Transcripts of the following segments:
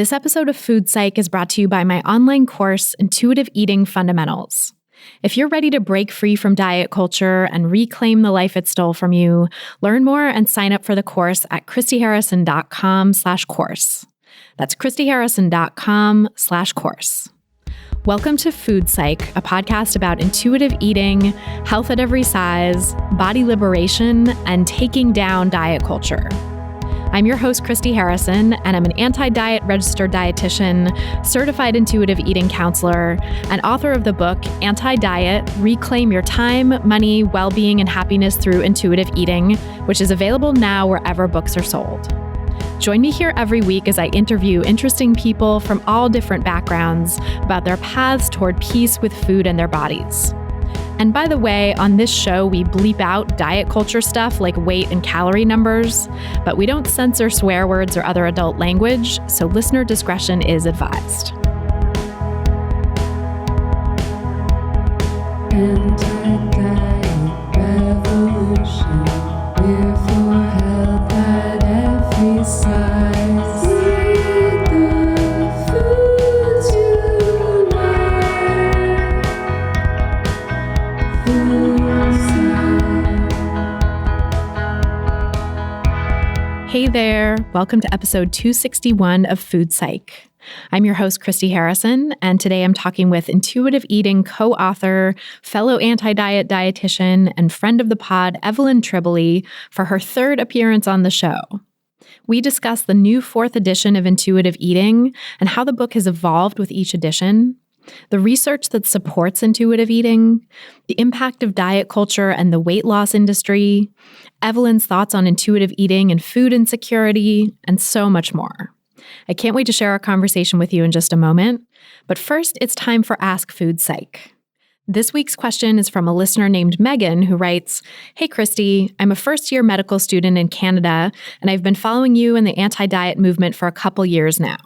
This episode of Food Psych is brought to you by my online course, Intuitive Eating Fundamentals. If you're ready to break free from diet culture and reclaim the life it stole from you, learn more and sign up for the course at christyharrison.com/course. That's christyharrison.com/course. Welcome to Food Psych, a podcast about intuitive eating, health at every size, body liberation, and taking down diet culture. I'm your host, Christy Harrison, and I'm an anti-diet registered dietitian, certified intuitive eating counselor, and author of the book, Anti-Diet, Reclaim Your Time, Money, Well-Being, and Happiness Through Intuitive Eating, which is available now wherever books are sold. Join me here every week as I interview interesting people from all different backgrounds about their paths toward peace with food and their bodies. And by the way, on this show, we bleep out diet culture stuff like weight and calorie numbers, but we don't censor swear words or other adult language, so listener discretion is advised. Anti-diet revolution, we're for health at every size. Eat the foods you like. Food Psych. Hey there, welcome to episode 261 of Food Psych. I'm your host, Christy Harrison, and today I'm talking with intuitive eating co-author, fellow anti-diet dietitian, and friend of the pod, Evelyn Tribole, for her third appearance on the show. We discuss the new 4th edition of Intuitive Eating and how the book has evolved with each edition, the research that supports intuitive eating, the impact of diet culture and the weight loss industry, Evelyn's thoughts on intuitive eating and food insecurity, and so much more. I can't wait to share our conversation with you in just a moment, but first it's time for Ask Food Psych. This week's question is from a listener named Megan who writes, "Hey Christy, I'm a first-year medical student in Canada, and I've been following you and the anti-diet movement for a couple years now.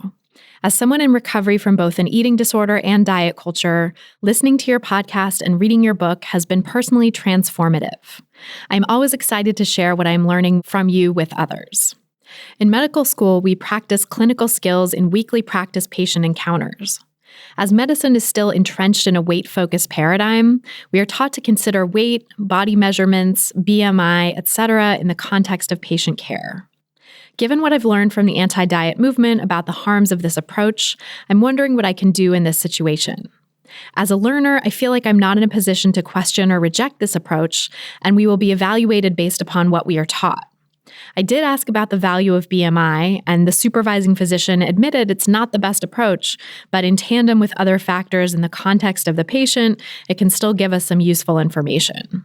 As someone in recovery from both an eating disorder and diet culture, listening to your podcast and reading your book has been personally transformative. I'm always excited to share what I'm learning from you with others. In medical school, we practice clinical skills in weekly practice patient encounters. As medicine is still entrenched in a weight-focused paradigm, we are taught to consider weight, body measurements, BMI, etc. in the context of patient care. Given what I've learned from the anti-diet movement about the harms of this approach, I'm wondering what I can do in this situation. As a learner, I feel like I'm not in a position to question or reject this approach, and we will be evaluated based upon what we are taught. I did ask about the value of BMI, and the supervising physician admitted it's not the best approach, but in tandem with other factors in the context of the patient, it can still give us some useful information.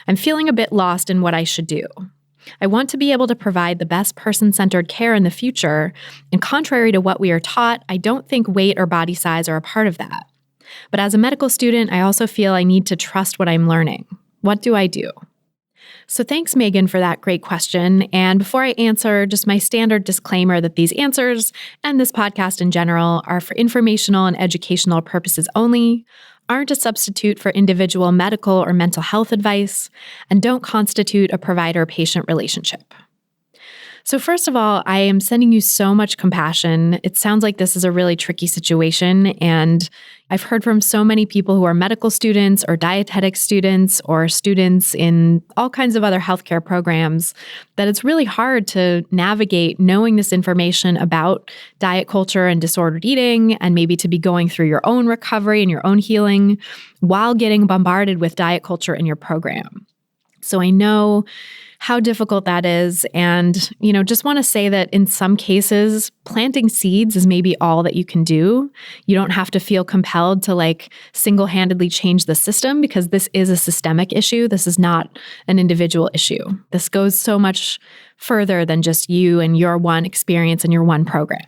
I'm feeling a bit lost in what I should do. I want to be able to provide the best person-centered care in the future, and contrary to what we are taught, I don't think weight or body size are a part of that. But as a medical student, I also feel I need to trust what I'm learning. What do I do?" So thanks, Megan, for that great question. And before I answer, just my standard disclaimer that these answers and this podcast in general are for informational and educational purposes only, aren't a substitute for individual medical or mental health advice, and don't constitute a provider-patient relationship. So first of all, I am sending you so much compassion. It sounds like this is a really tricky situation, and I've heard from so many people who are medical students or dietetic students or students in all kinds of other healthcare programs that it's really hard to navigate knowing this information about diet culture and disordered eating, and maybe to be going through your own recovery and your own healing while getting bombarded with diet culture in your program. So I know how difficult that is. And, just want to say that in some cases, planting seeds is maybe all that you can do. You don't have to feel compelled to single-handedly change the system, because this is a systemic issue. This is not an individual issue. This goes so much further than just you and your one experience and your one program.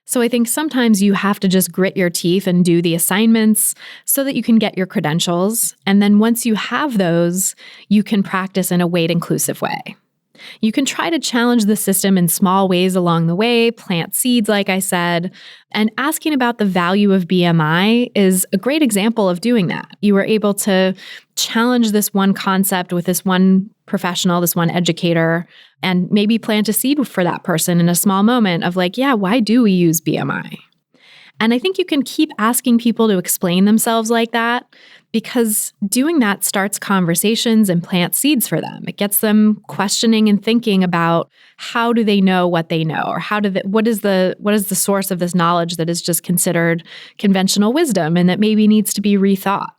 So I think sometimes you have to just grit your teeth and do the assignments so that you can get your credentials. And then once you have those, you can practice in a weight-inclusive way. You can try to challenge the system in small ways along the way, plant seeds, like I said, and asking about the value of BMI is a great example of doing that. You were able to challenge this one concept with this one professional, this one educator, and maybe plant a seed for that person in a small moment of like, yeah, why do we use BMI? And I think you can keep asking people to explain themselves like that, because doing that starts conversations and plants seeds for them. It gets them questioning and thinking about how do they know what they know, or what is the source of this knowledge that is just considered conventional wisdom and that maybe needs to be rethought.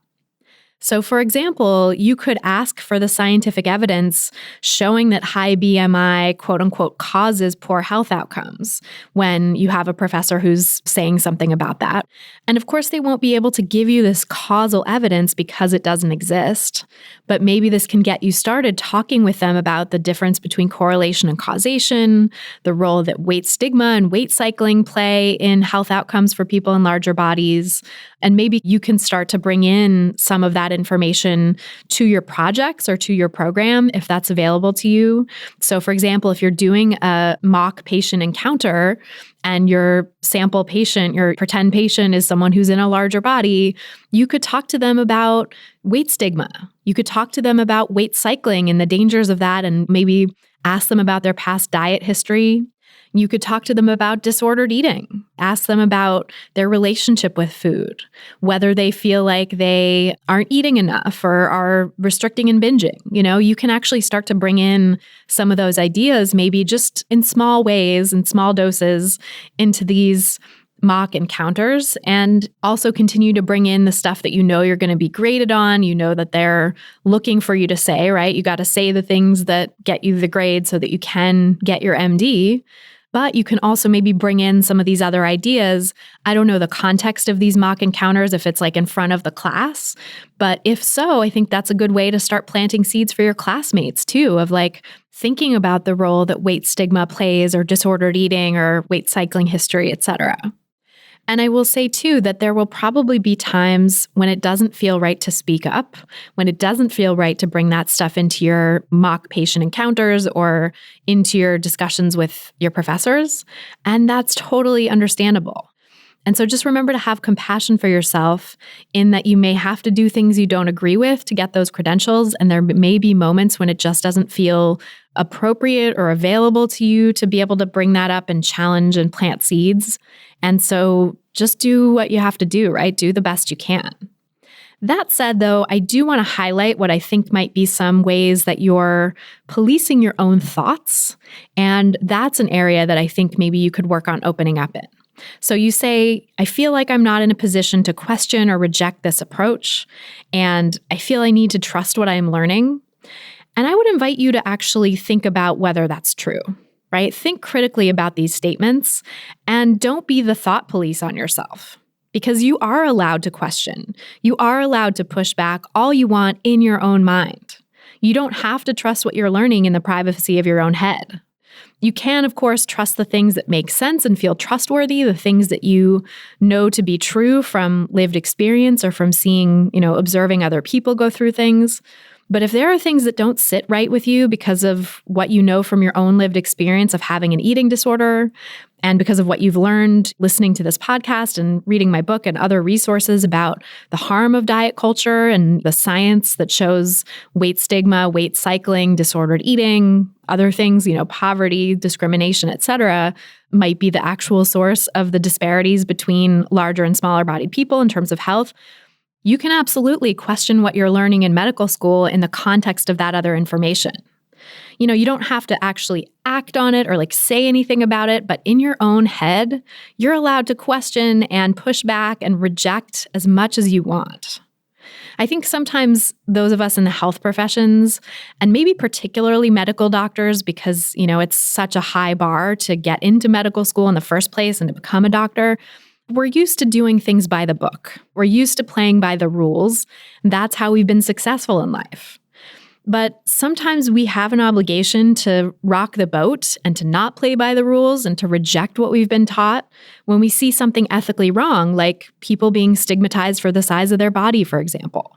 So, for example, you could ask for the scientific evidence showing that high BMI, quote unquote, causes poor health outcomes when you have a professor who's saying something about that. And of course, they won't be able to give you this causal evidence because it doesn't exist. But maybe this can get you started talking with them about the difference between correlation and causation, the role that weight stigma and weight cycling play in health outcomes for people in larger bodies. And maybe you can start to bring in some of that information to your projects or to your program if that's available to you. So, for example, if you're doing a mock patient encounter and your sample patient, your pretend patient is someone who's in a larger body, you could talk to them about weight stigma. You could talk to them about weight cycling and the dangers of that, and maybe ask them about their past diet history. You could talk to them about disordered eating, ask them about their relationship with food, whether they feel like they aren't eating enough or are restricting and binging. You can actually start to bring in some of those ideas, maybe just in small ways and small doses, into these mock encounters, and also continue to bring in the stuff that you're going to be graded on, that they're looking for you to say, right? You got to say the things that get you the grade so that you can get your MD. But you can also maybe bring in some of these other ideas. I don't know the context of these mock encounters, if it's like in front of the class. But if so, I think that's a good way to start planting seeds for your classmates too, of like thinking about the role that weight stigma plays, or disordered eating, or weight cycling history, et cetera. And I will say too that there will probably be times when it doesn't feel right to speak up, when it doesn't feel right to bring that stuff into your mock patient encounters or into your discussions with your professors. And that's totally understandable. And so just remember to have compassion for yourself in that you may have to do things you don't agree with to get those credentials. And there may be moments when it just doesn't feel appropriate or available to you to be able to bring that up and challenge and plant seeds. And so just do what you have to do, right? Do the best you can. That said, though, I do want to highlight what I think might be some ways that you're policing your own thoughts. And that's an area that I think maybe you could work on opening up in. So you say, I feel like I'm not in a position to question or reject this approach, and I feel I need to trust what I'm learning. And I would invite you to actually think about whether that's true, right? Think critically about these statements and don't be the thought police on yourself, because you are allowed to question. You are allowed to push back all you want in your own mind. You don't have to trust what you're learning in the privacy of your own head. You can, of course, trust the things that make sense and feel trustworthy, the things that you know to be true from lived experience or from seeing, observing other people go through things. But if there are things that don't sit right with you because of what you know from your own lived experience of having an eating disorder, and because of what you've learned listening to this podcast and reading my book and other resources about the harm of diet culture and the science that shows weight stigma, weight cycling, disordered eating, other things, poverty, discrimination, et cetera, might be the actual source of the disparities between larger and smaller bodied people in terms of health, you can absolutely question what you're learning in medical school in the context of that other information. You don't have to actually act on it or say anything about it, but in your own head, you're allowed to question and push back and reject as much as you want. I think sometimes those of us in the health professions, and maybe particularly medical doctors, because, it's such a high bar to get into medical school in the first place and to become a doctor, we're used to doing things by the book. We're used to playing by the rules. That's how we've been successful in life. But sometimes we have an obligation to rock the boat and to not play by the rules and to reject what we've been taught when we see something ethically wrong, like people being stigmatized for the size of their body, for example.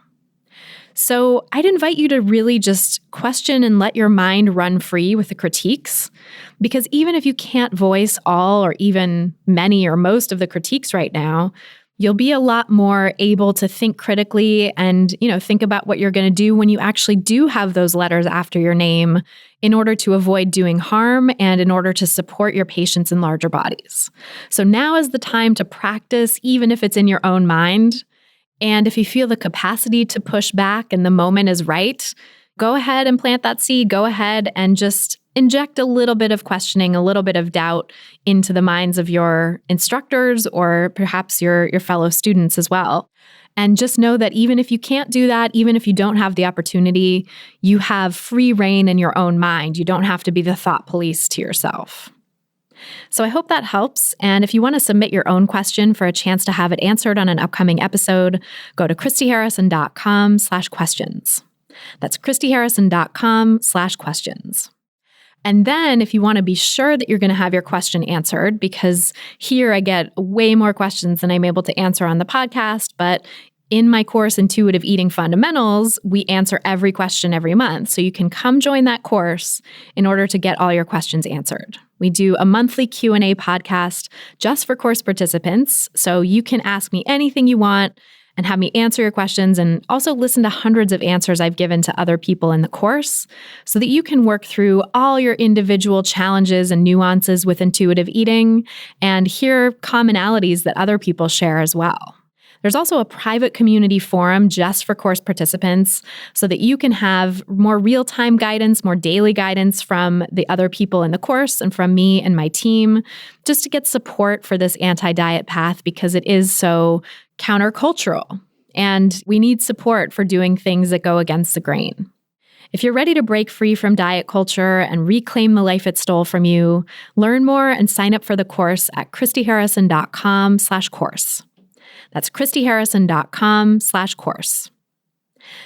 So I'd invite you to really just question and let your mind run free with the critiques, because even if you can't voice all or even many or most of the critiques right now, you'll be a lot more able to think critically and, think about what you're going to do when you actually do have those letters after your name in order to avoid doing harm and in order to support your patients in larger bodies. So now is the time to practice, even if it's in your own mind. And if you feel the capacity to push back and the moment is right, go ahead and plant that seed. Go ahead and just inject a little bit of questioning, a little bit of doubt into the minds of your instructors or perhaps your fellow students as well. And just know that even if you can't do that, even if you don't have the opportunity, you have free reign in your own mind. You don't have to be the thought police to yourself. So I hope that helps. And if you want to submit your own question for a chance to have it answered on an upcoming episode, go to christyharrison.com/questions. That's christyharrison.com/questions. And then if you want to be sure that you're going to have your question answered, because here I get way more questions than I'm able to answer on the podcast, but in my course, Intuitive Eating Fundamentals, we answer every question every month. So you can come join that course in order to get all your questions answered. We do a monthly Q&A podcast just for course participants. So you can ask me anything you want and have me answer your questions and also listen to hundreds of answers I've given to other people in the course so that you can work through all your individual challenges and nuances with intuitive eating and hear commonalities that other people share as well. There's also a private community forum just for course participants so that you can have more real-time guidance, more daily guidance from the other people in the course and from me and my team, just to get support for this anti-diet path because it is so countercultural. And we need support for doing things that go against the grain. If you're ready to break free from diet culture and reclaim the life it stole from you, learn more and sign up for the course at christyharrison.com/course. That's christyharrison.com/course.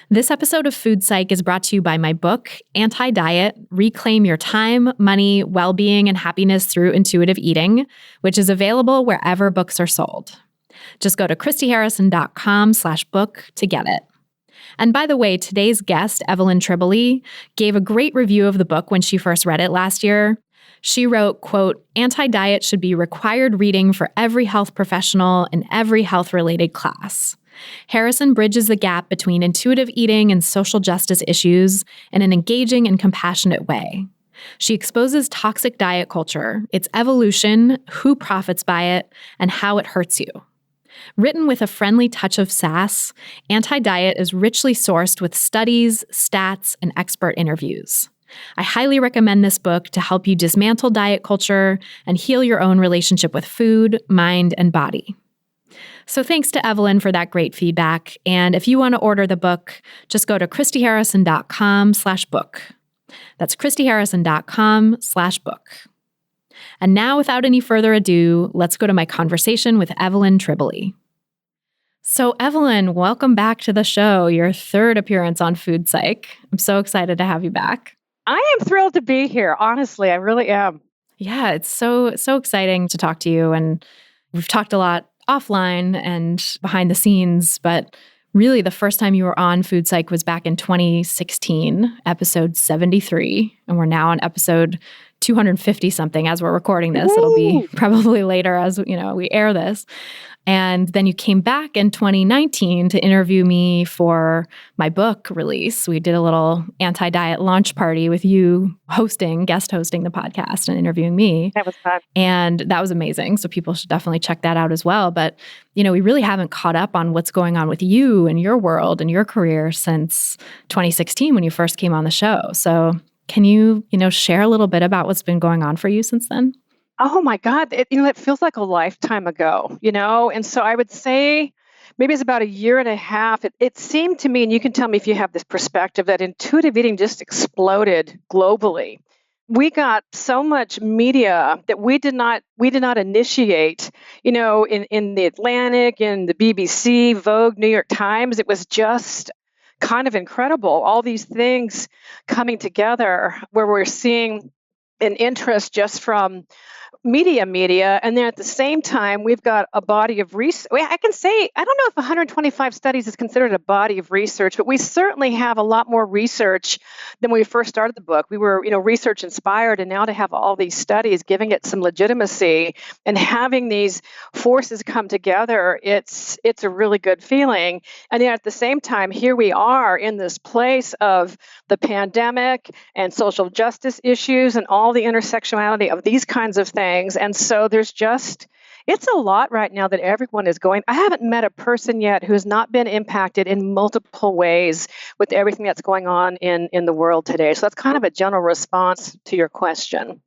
This episode of Food Psych is brought to you by my book, Anti-Diet, Reclaim Your Time, Money, Well-Being, and Happiness Through Intuitive Eating, which is available wherever books are sold. Just go to christyharrison.com/book to get it. And by the way, today's guest, Evelyn Tribole, gave a great review of the book when she first read it last year. She wrote, quote, "Anti-diet should be required reading for every health professional in every health-related class. Harrison bridges the gap between intuitive eating and social justice issues in an engaging and compassionate way. She exposes toxic diet culture, its evolution, who profits by it, and how it hurts you. Written with a friendly touch of sass, Anti-Diet is richly sourced with studies, stats, and expert interviews. I highly recommend this book to help you dismantle diet culture and heal your own relationship with food, mind, and body." So thanks to Evelyn for that great feedback. And if you want to order the book, just go to christyharrison.com/book. That's christyharrison.com/book. And now, without any further ado, let's go to my conversation with Evelyn Tribole. So Evelyn, welcome back to the show, your third appearance on Food Psych. I'm so excited to have you back. I am thrilled to be here. Honestly, I really am. Yeah, it's so exciting to talk to you. And we've talked a lot offline and behind the scenes, but really the first time you were on Food Psych was back in 2016, episode 73. And we're now on episode 250 something as we're recording this. It'll be probably later as we air this. And then you came back in 2019 to interview me for my book release. We did a little anti-diet launch party with you guest hosting the podcast and interviewing me. That was fun. And that was amazing. So people should definitely check that out as well. But, we really haven't caught up on what's going on with you and your world and your career since 2016 when you first came on the show. So can you, share a little bit about what's been going on for you since then? Oh my God. It feels like a lifetime ago, And so I would say maybe it's about a year and a half. It seemed to me, and you can tell me if you have this perspective, that intuitive eating just exploded globally. We got so much media that we did not initiate, in the Atlantic, in the BBC, Vogue, New York Times. It was just kind of incredible. All these things coming together where we're seeing an interest just from media, and then at the same time, we've got a body of research. I can say, I don't know if 125 studies is considered a body of research, but we certainly have a lot more research than when we first started the book. We were, research inspired, and now to have all these studies giving it some legitimacy and having these forces come together, it's a really good feeling. And yet at the same time, here we are in this place of the pandemic and social justice issues and all the intersectionality of these kinds of things. And so it's a lot right now that everyone is going. I haven't met a person yet who has not been impacted in multiple ways with everything that's going on in the world today. So that's kind of a general response to your question.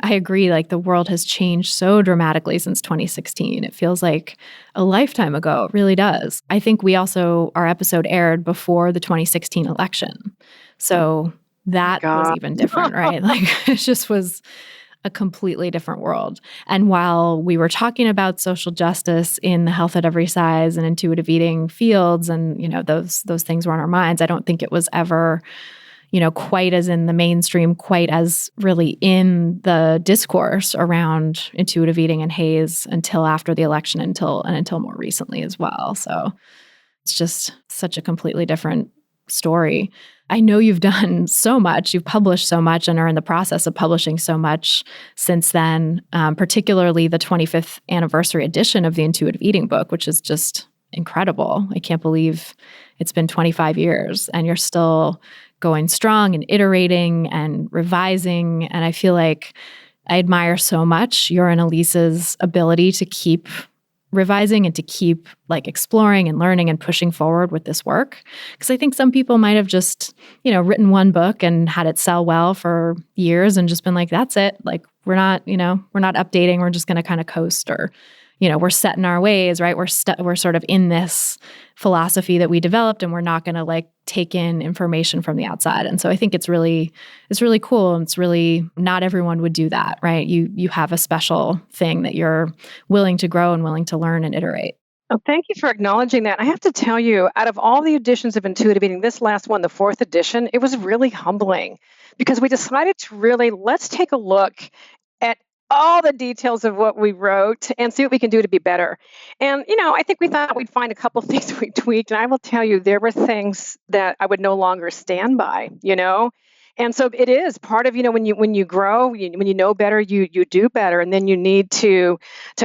I agree. Like the world has changed so dramatically since 2016. It feels like a lifetime ago. It really does. I think our episode aired before the 2016 election. So that was even different, right? Like it just was a completely different world. And while we were talking about social justice in the health at every size and intuitive eating fields, and those things were on our minds, I don't think it was ever quite as in the mainstream, quite as really in the discourse around intuitive eating and HAES until after the election, until more recently as well. So it's just such a completely different story. I know you've done so much, you've published so much and are in the process of publishing so much since then, particularly the 25th anniversary edition of the Intuitive Eating book, which is just incredible. I can't believe it's been 25 years and you're still going strong and iterating and revising. And I feel like I admire so much your and Elise's ability to keep revising and to keep exploring and learning and pushing forward with this work. Because I think some people might have just, written one book and had it sell well for years and just been like, that's it. Like, we're not updating. We're just going to kind of coast, or, we're set in our ways, right? We're sort of in this philosophy that we developed, and we're not going to take in information from the outside. And so I think it's really cool. And it's really, not everyone would do that, right? You have a special thing that you're willing to grow and willing to learn and iterate. Oh, thank you for acknowledging that. I have to tell you, out of all the editions of Intuitive Eating, this last one, the 4th edition, it was really humbling because we decided to let's take a look at all the details of what we wrote and see what we can do to be better. And, I think we thought we'd find a couple things we tweaked. And I will tell you, there were things that I would no longer stand by, And so it is part of, when you grow, when you know better, you do better, and then you need to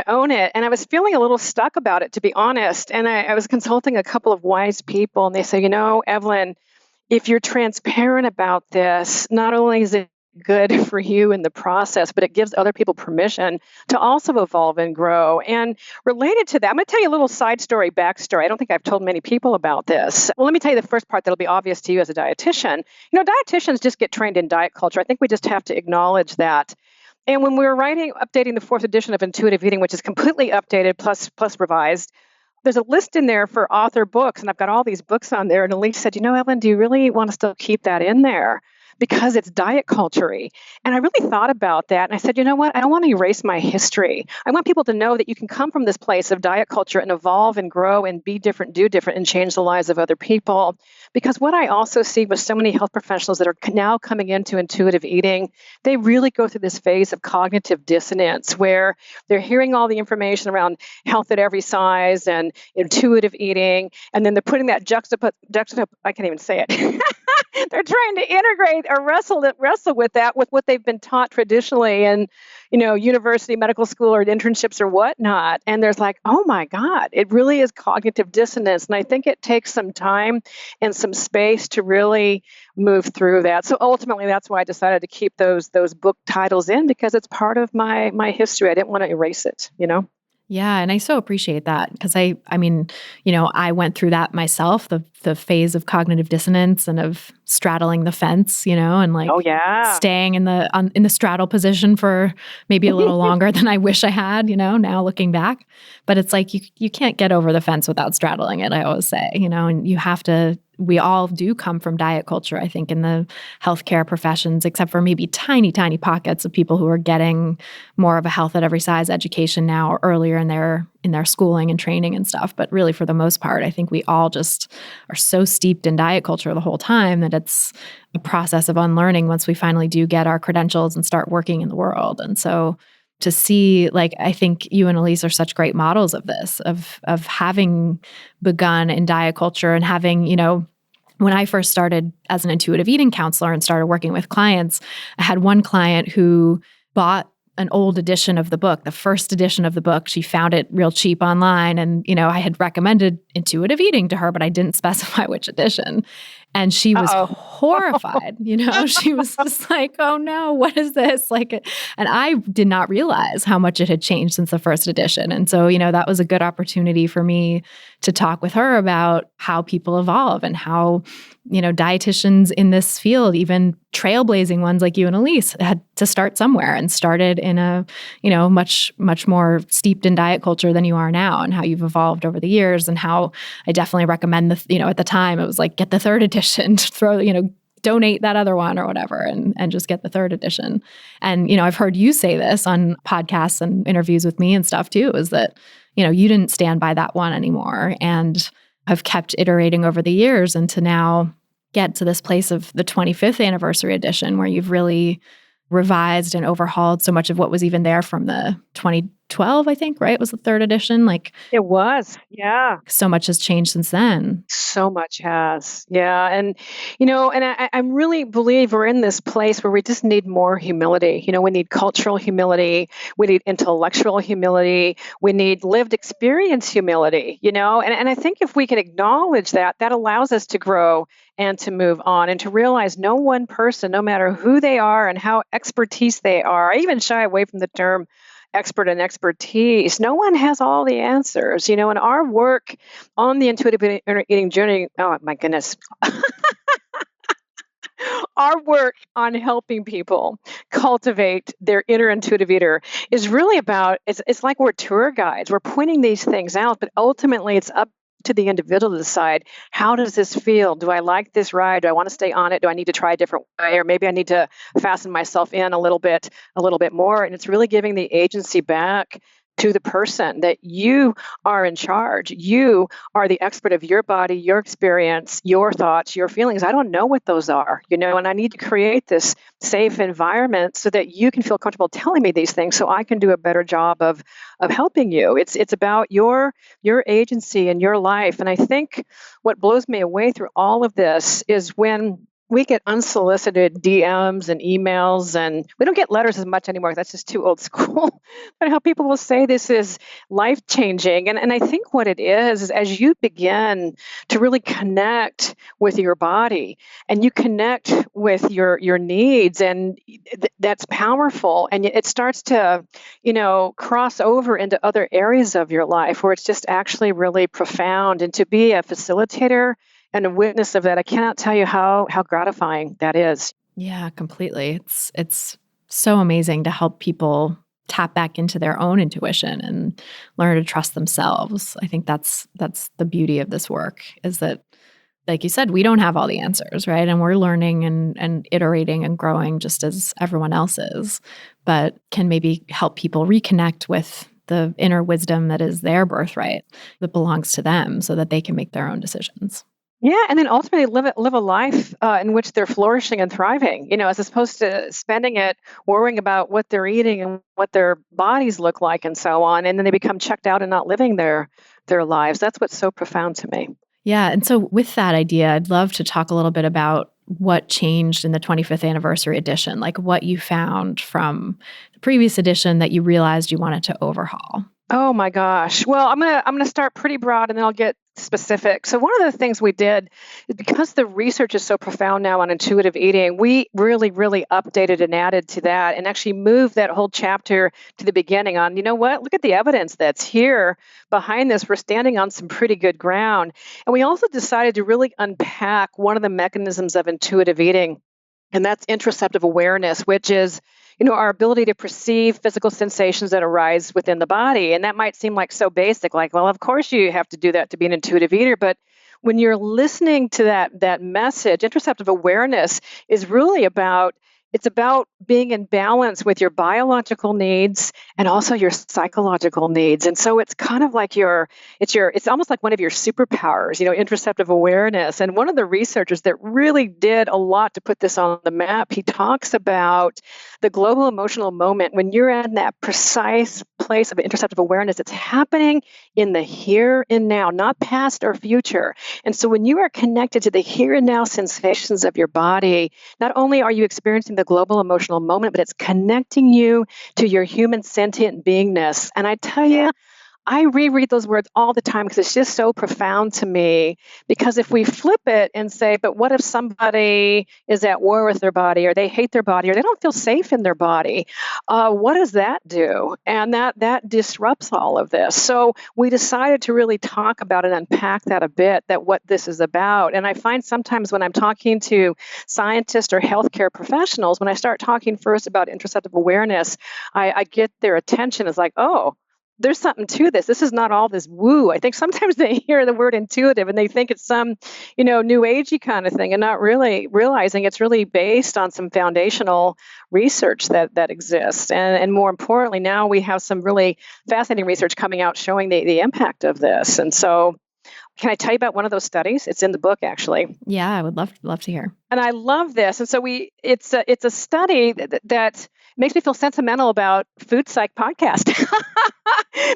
own it. And I was feeling a little stuck about it, to be honest. And I was consulting a couple of wise people, and they say, Evelyn, if you're transparent about this, not only is it good for you in the process, but it gives other people permission to also evolve and grow. And related to that, I'm going to tell you a little backstory. I don't think I've told many people about this. Well, let me tell you the first part that'll be obvious to you as a dietitian. Dietitians just get trained in diet culture. I think we just have to acknowledge that. And when we were updating the 4th edition of Intuitive Eating, which is completely updated plus revised, there's a list in there for author books, and I've got all these books on there. And Elise said, Evelyn, do you really want to still keep that in there? Because it's diet culture-y. And I really thought about that. And I said, you know what? I don't want to erase my history. I want people to know that you can come from this place of diet culture and evolve and grow and be different, do different, and change the lives of other people. Because what I also see with so many health professionals that are now coming into intuitive eating, they really go through this phase of cognitive dissonance where they're hearing all the information around health at every size and intuitive eating, and then they're putting that I can't even say it. They're trying to integrate or wrestle with that, with what they've been taught traditionally in, university, medical school, or internships or whatnot. And there's oh my God, it really is cognitive dissonance. And I think it takes some time and some space to really move through that. So ultimately, that's why I decided to keep those book titles in, because it's part of my history. I didn't want to erase it, Yeah. And I so appreciate that because I mean, I went through that myself, the phase of cognitive dissonance and of straddling the fence, and oh, yeah, staying in the straddle position for maybe a little longer than I wish I had, now looking back. But it's you can't get over the fence without straddling it, I always say, and you have to. We all do come from diet culture, I think, in the healthcare professions, except for maybe tiny, tiny pockets of people who are getting more of a health at every size education now or earlier in their schooling and training and stuff. But really, for the most part, I think we all just are so steeped in diet culture the whole time that it's a process of unlearning once we finally do get our credentials and start working in the world. And so to see, like, I think you and Elise are such great models of this, of having begun in diet culture and having, when I first started as an intuitive eating counselor and started working with clients, I had one client who bought an old edition of the book, the first edition of the book. She found it real cheap online. And, I had recommended intuitive eating to her, but I didn't specify which edition. And she was horrified, she was just like, oh no, what is this? And I did not realize how much it had changed since the first edition. And so, that was a good opportunity for me to talk with her about how people evolve and how, dietitians in this field, even trailblazing ones like you and Elise, had to start somewhere and started in a, much, much more steeped in diet culture than you are now, and how you've evolved over the years, and how I definitely recommend at the time it was like, get the third edition, throw, donate that other one or whatever, and just get the third edition. And, I've heard you say this on podcasts and interviews with me and stuff too, is that, you didn't stand by that one anymore, and have kept iterating over the years, and to now get to this place of the 25th anniversary edition where you've really revised and overhauled so much of what was even there from the 2012, I think, right? Was the third edition? It was. Yeah. So much has changed since then. So much has. Yeah. And, I really believe we're in this place where we just need more humility. We need cultural humility. We need intellectual humility. We need lived experience humility, and I think if we can acknowledge that, that allows us to grow and to move on and to realize no one person, no matter who they are and how expertise they are. I even shy away from the term expert and expertise. No one has all the answers, and our work on the intuitive eating journey, oh my goodness. Our work on helping people cultivate their inner intuitive eater is really about, it's like we're tour guides. We're pointing these things out, but ultimately it's up to the individual to decide, how does this feel? Do I like this ride? Do I want to stay on it? Do I need to try a different way? Or maybe I need to fasten myself in a little bit more. And it's really giving the agency back to the person that you are in charge. You are the expert of your body, your experience, your thoughts, your feelings. I don't know what those are, and I need to create this safe environment so that you can feel comfortable telling me these things so I can do a better job of helping you. It's about your agency and your life. And I think what blows me away through all of this is when we get unsolicited DMs and emails, and we don't get letters as much anymore. That's just too old school. But how people will say this is life-changing. And I think what it is as you begin to really connect with your body and you connect with your needs, and that's powerful. And it starts to, cross over into other areas of your life where it's just actually really profound. And to be a facilitator and a witness of that, I cannot tell you how gratifying that is. Yeah, completely. It's so amazing to help people tap back into their own intuition and learn to trust themselves. I think that's the beauty of this work, is that, like you said, we don't have all the answers, right? And we're learning and iterating and growing just as everyone else is, but can maybe help people reconnect with the inner wisdom that is their birthright, that belongs to them, so that they can make their own decisions. Yeah, and then ultimately live a life in which they're flourishing and thriving, as opposed to spending it worrying about what they're eating and what their bodies look like and so on, and then they become checked out and not living their lives. That's what's so profound to me. Yeah, and so with that idea, I'd love to talk a little bit about what changed in the 25th anniversary edition, like what you found from the previous edition that you realized you wanted to overhaul. Oh my gosh. Well, I'm gonna start pretty broad and then I'll get specific. So one of the things we did is, because the research is so profound now on intuitive eating, we really, really updated and added to that and actually moved that whole chapter to the beginning on, look at the evidence that's here behind this. We're standing on some pretty good ground. And we also decided to really unpack one of the mechanisms of intuitive eating, and that's interoceptive awareness, which is our ability to perceive physical sensations that arise within the body. And that might seem like so basic, like, well, of course you have to do that to be an intuitive eater. But when you're listening to that message, interoceptive awareness is really about It's about being in balance with your biological needs and also your psychological needs. And so it's kind of like it's almost like one of your superpowers, interoceptive awareness. And one of the researchers that really did a lot to put this on the map, he talks about the global emotional moment when you're in that precise place of interoceptive awareness. It's happening in the here and now, not past or future. And so when you are connected to the here and now sensations of your body, not only are you experiencing the global emotional moment, but it's connecting you to your human sentient beingness. And I tell you, I reread those words all the time because it's just so profound to me. Because if we flip it and say, but what if somebody is at war with their body, or they hate their body, or they don't feel safe in their body? What does that do? And that disrupts all of this. So we decided to really talk about and unpack that a bit, that what this is about. And I find sometimes when I'm talking to scientists or healthcare professionals, when I start talking first about interoceptive awareness, I get their attention. It's like, oh, there's something to this. This is not all this woo. I think sometimes they hear the word intuitive and they think it's some, new agey kind of thing, and not really realizing it's really based on some foundational research that exists. And more importantly, now we have some really fascinating research coming out showing the impact of this. And so, can I tell you about one of those studies? It's in the book, actually. Yeah, I would love to hear. And I love this. And so it's a study that makes me feel sentimental about Food Psych podcast.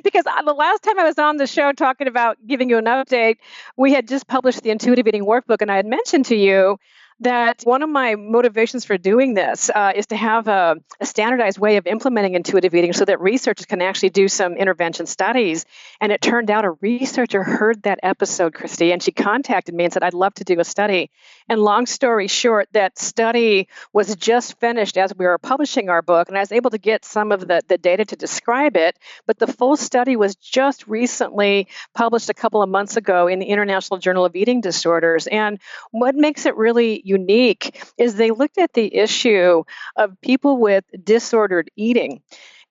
Because the last time I was on the show talking about giving you an update, we had just published the Intuitive Eating Workbook, and I had mentioned to you that one of my motivations for doing this is to have a standardized way of implementing intuitive eating so that researchers can actually do some intervention studies. And it turned out a researcher heard that episode, Christy, and she contacted me and said, I'd love to do a study. And long story short, that study was just finished as we were publishing our book, and I was able to get some of the data to describe it. But the full study was just recently published a couple of months ago in the International Journal of Eating Disorders. And what makes it really unique is they looked at the issue of people with disordered eating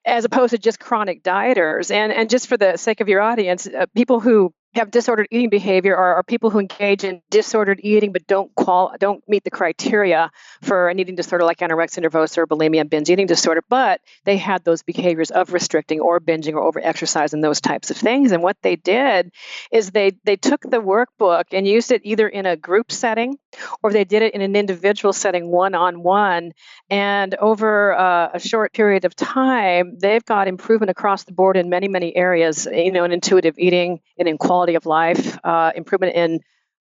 as opposed to just chronic dieters. And just for the sake of your audience, people who have disordered eating behavior are people who engage in disordered eating but don't meet the criteria for an eating disorder like anorexia nervosa or bulimia and binge eating disorder, but they had those behaviors of restricting or binging or over-exercise and those types of things. And what they did is they took the workbook and used it either in a group setting or they did it in an individual setting, one-on-one. And over a short period of time, they've got improvement across the board in many, many areas, in intuitive eating and in quality of life, improvement in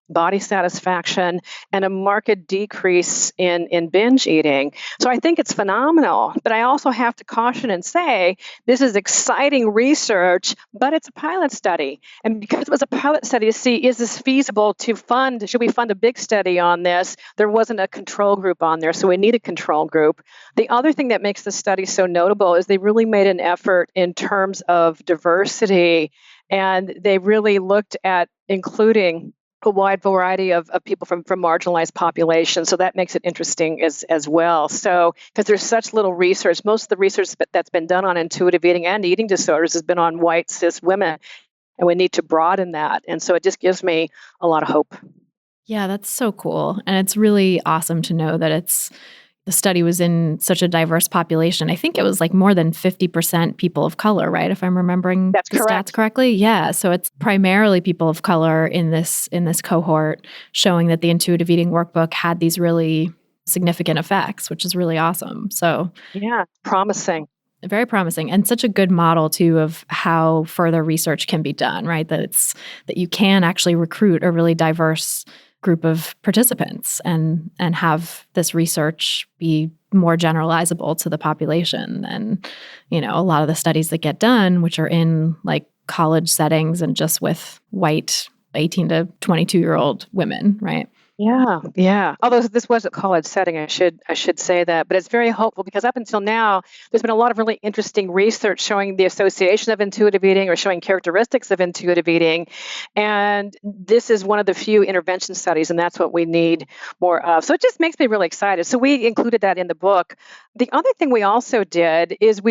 body satisfaction, and a marked decrease in binge eating. So I think it's phenomenal. But I also have to caution and say, this is exciting research, but it's a pilot study. And because it was a pilot study to see, is this feasible to fund? Should we fund a big study on this? There wasn't a control group on there, so we need a control group. The other thing that makes the study so notable is they really made an effort in terms of diversity, and they really looked at including a wide variety of people from marginalized populations. So that makes it interesting as well. So, because there's such little research, most of the research that's been done on intuitive eating and eating disorders has been on white cis women, and we need to broaden that. And so it just gives me a lot of hope. Yeah, that's so cool. And it's really awesome to know that the study was in such a diverse population. I think it was like more than 50% people of color, right? If I'm remembering That's the correct. stats correctly. Yeah. So it's primarily people of color in this cohort, showing that the intuitive eating workbook had these really significant effects, which is really awesome. So yeah, promising. Very promising, and such a good model too of how further research can be done, right? That you can actually recruit a really diverse group of participants and have this research be more generalizable to the population than, a lot of the studies that get done, which are in like college settings and just with white 18 to 22-year-old women, right? Yeah. Although this was a college setting, I should say that, but it's very hopeful because up until now, there's been a lot of really interesting research showing the association of intuitive eating or showing characteristics of intuitive eating, and this is one of the few intervention studies, and that's what we need more of. So it just makes me really excited. So we included that in the book. The other thing we also did is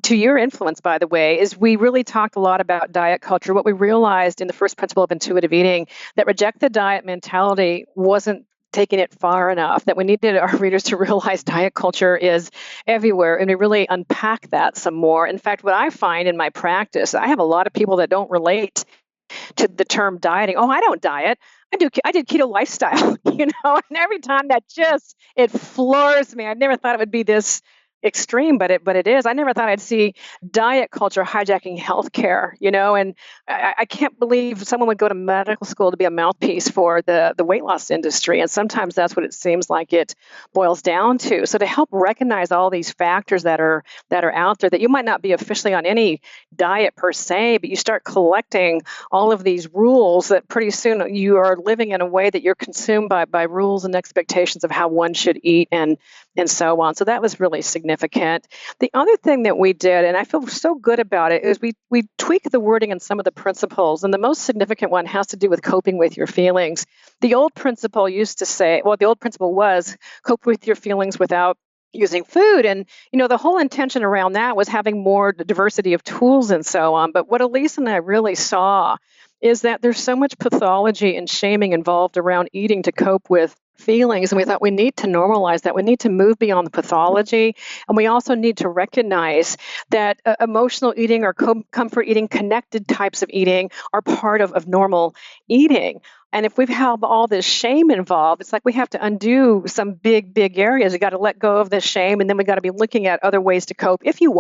to your influence, by the way, is we really talked a lot about diet culture. What we realized in the first principle of intuitive eating, that reject the diet mentality wasn't taking it far enough, that we needed our readers to realize diet culture is everywhere, and to really unpack that some more. In fact, what I find in my practice, I have a lot of people that don't relate to the term dieting. Oh, I don't diet. I did keto lifestyle, and every time it floors me. I never thought it would be this extreme, but it is. I never thought I'd see diet culture hijacking healthcare, and I can't believe someone would go to medical school to be a mouthpiece for the weight loss industry. And sometimes that's what it seems like it boils down to. So to help recognize all these factors that are out there, that you might not be officially on any diet per se, but you start collecting all of these rules, that pretty soon you are living in a way that you're consumed by rules and expectations of how one should eat and so on. So that was really significant. The other thing that we did, and I feel so good about it, is we tweaked the wording and some of the principles. And the most significant one has to do with coping with your feelings. The old principle used to say, the old principle was cope with your feelings without using food. And, the whole intention around that was having more diversity of tools and so on. But what Elise and I really saw is that there's so much pathology and shaming involved around eating to cope with feelings. And we thought we need to normalize that. We need to move beyond the pathology. And we also need to recognize that emotional eating or comfort eating, connected types of eating are part of normal eating. And if we have all this shame involved, it's like we have to undo some big areas. You got to let go of the shame, and then we got to be looking at other ways to cope if you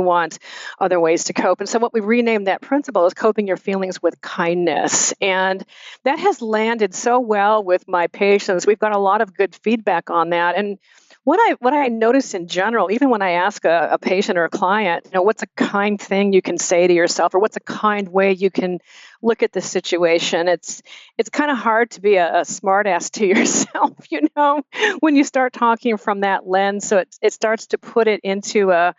want other ways to cope. And so what we renamed that principle is coping your feelings with kindness. And that has landed so well with my patients. We've got a lot of good feedback on that. And what I notice in general, even when I ask a patient or a client, what's a kind thing you can say to yourself, or what's a kind way you can look at the situation, it's kind of hard to be a smart ass to yourself, when you start talking from that lens. So it starts to put it into a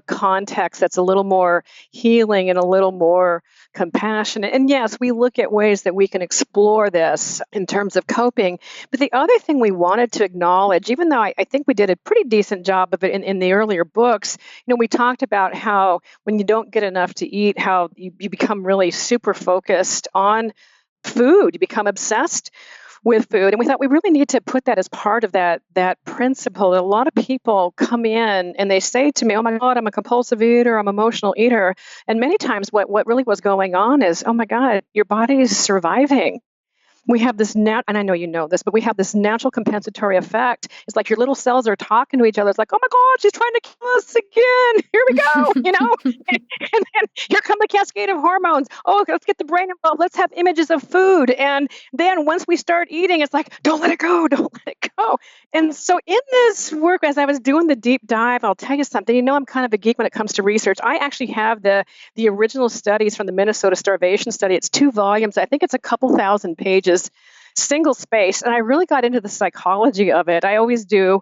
context that's a little more healing and a little more compassionate. And yes, we look at ways that we can explore this in terms of coping. But the other thing we wanted to acknowledge, even though I think we did a pretty decent job of it in the earlier books, we talked about how when you don't get enough to eat, how you become really super focused on food. You become obsessed with food. And we thought we really need to put that as part of that principle. A lot of people come in and they say to me, oh my God, I'm a compulsive eater, I'm an emotional eater. And many times what really was going on is, oh my God, your body is surviving. We have this and I know you know this, but we have this natural compensatory effect. It's like your little cells are talking to each other. It's like, oh my God, she's trying to kill us again. Here we go, and then here come the cascade of hormones. Oh, let's get the brain involved. Let's have images of food. And then once we start eating, it's like, don't let it go. Don't let it go. And so in this work, as I was doing the deep dive, I'll tell you something, I'm kind of a geek when it comes to research. I actually have the original studies from the Minnesota starvation study. It's 2 volumes. I think it's a couple thousand pages, single space. And I really got into the psychology of it. I always do.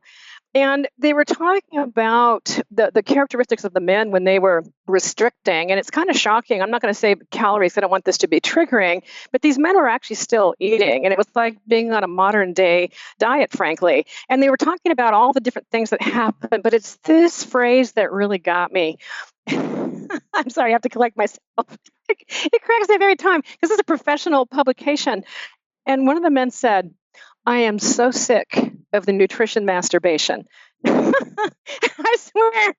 And they were talking about the characteristics of the men when they were restricting. And it's kind of shocking. I'm not going to say calories. I don't want this to be triggering. But these men were actually still eating. And it was like being on a modern day diet, frankly. And they were talking about all the different things that happen. But it's this phrase that really got me. I'm sorry, I have to collect myself. It cracks me every time. This is a professional publication. And one of the men said, I am so sick of the nutrition masturbation. I swear,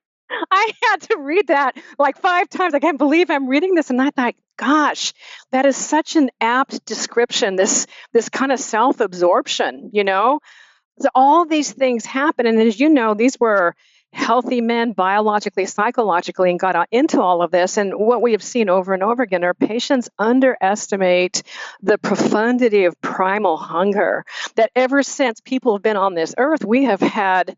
I had to read that like 5 times. I can't believe I'm reading this. And I thought, gosh, that is such an apt description, this kind of self-absorption, So all these things happen. And as you know, these were healthy men biologically, psychologically, and got into all of this. And what we have seen over and over again, our patients underestimate the profundity of primal hunger, that ever since people have been on this earth, we have had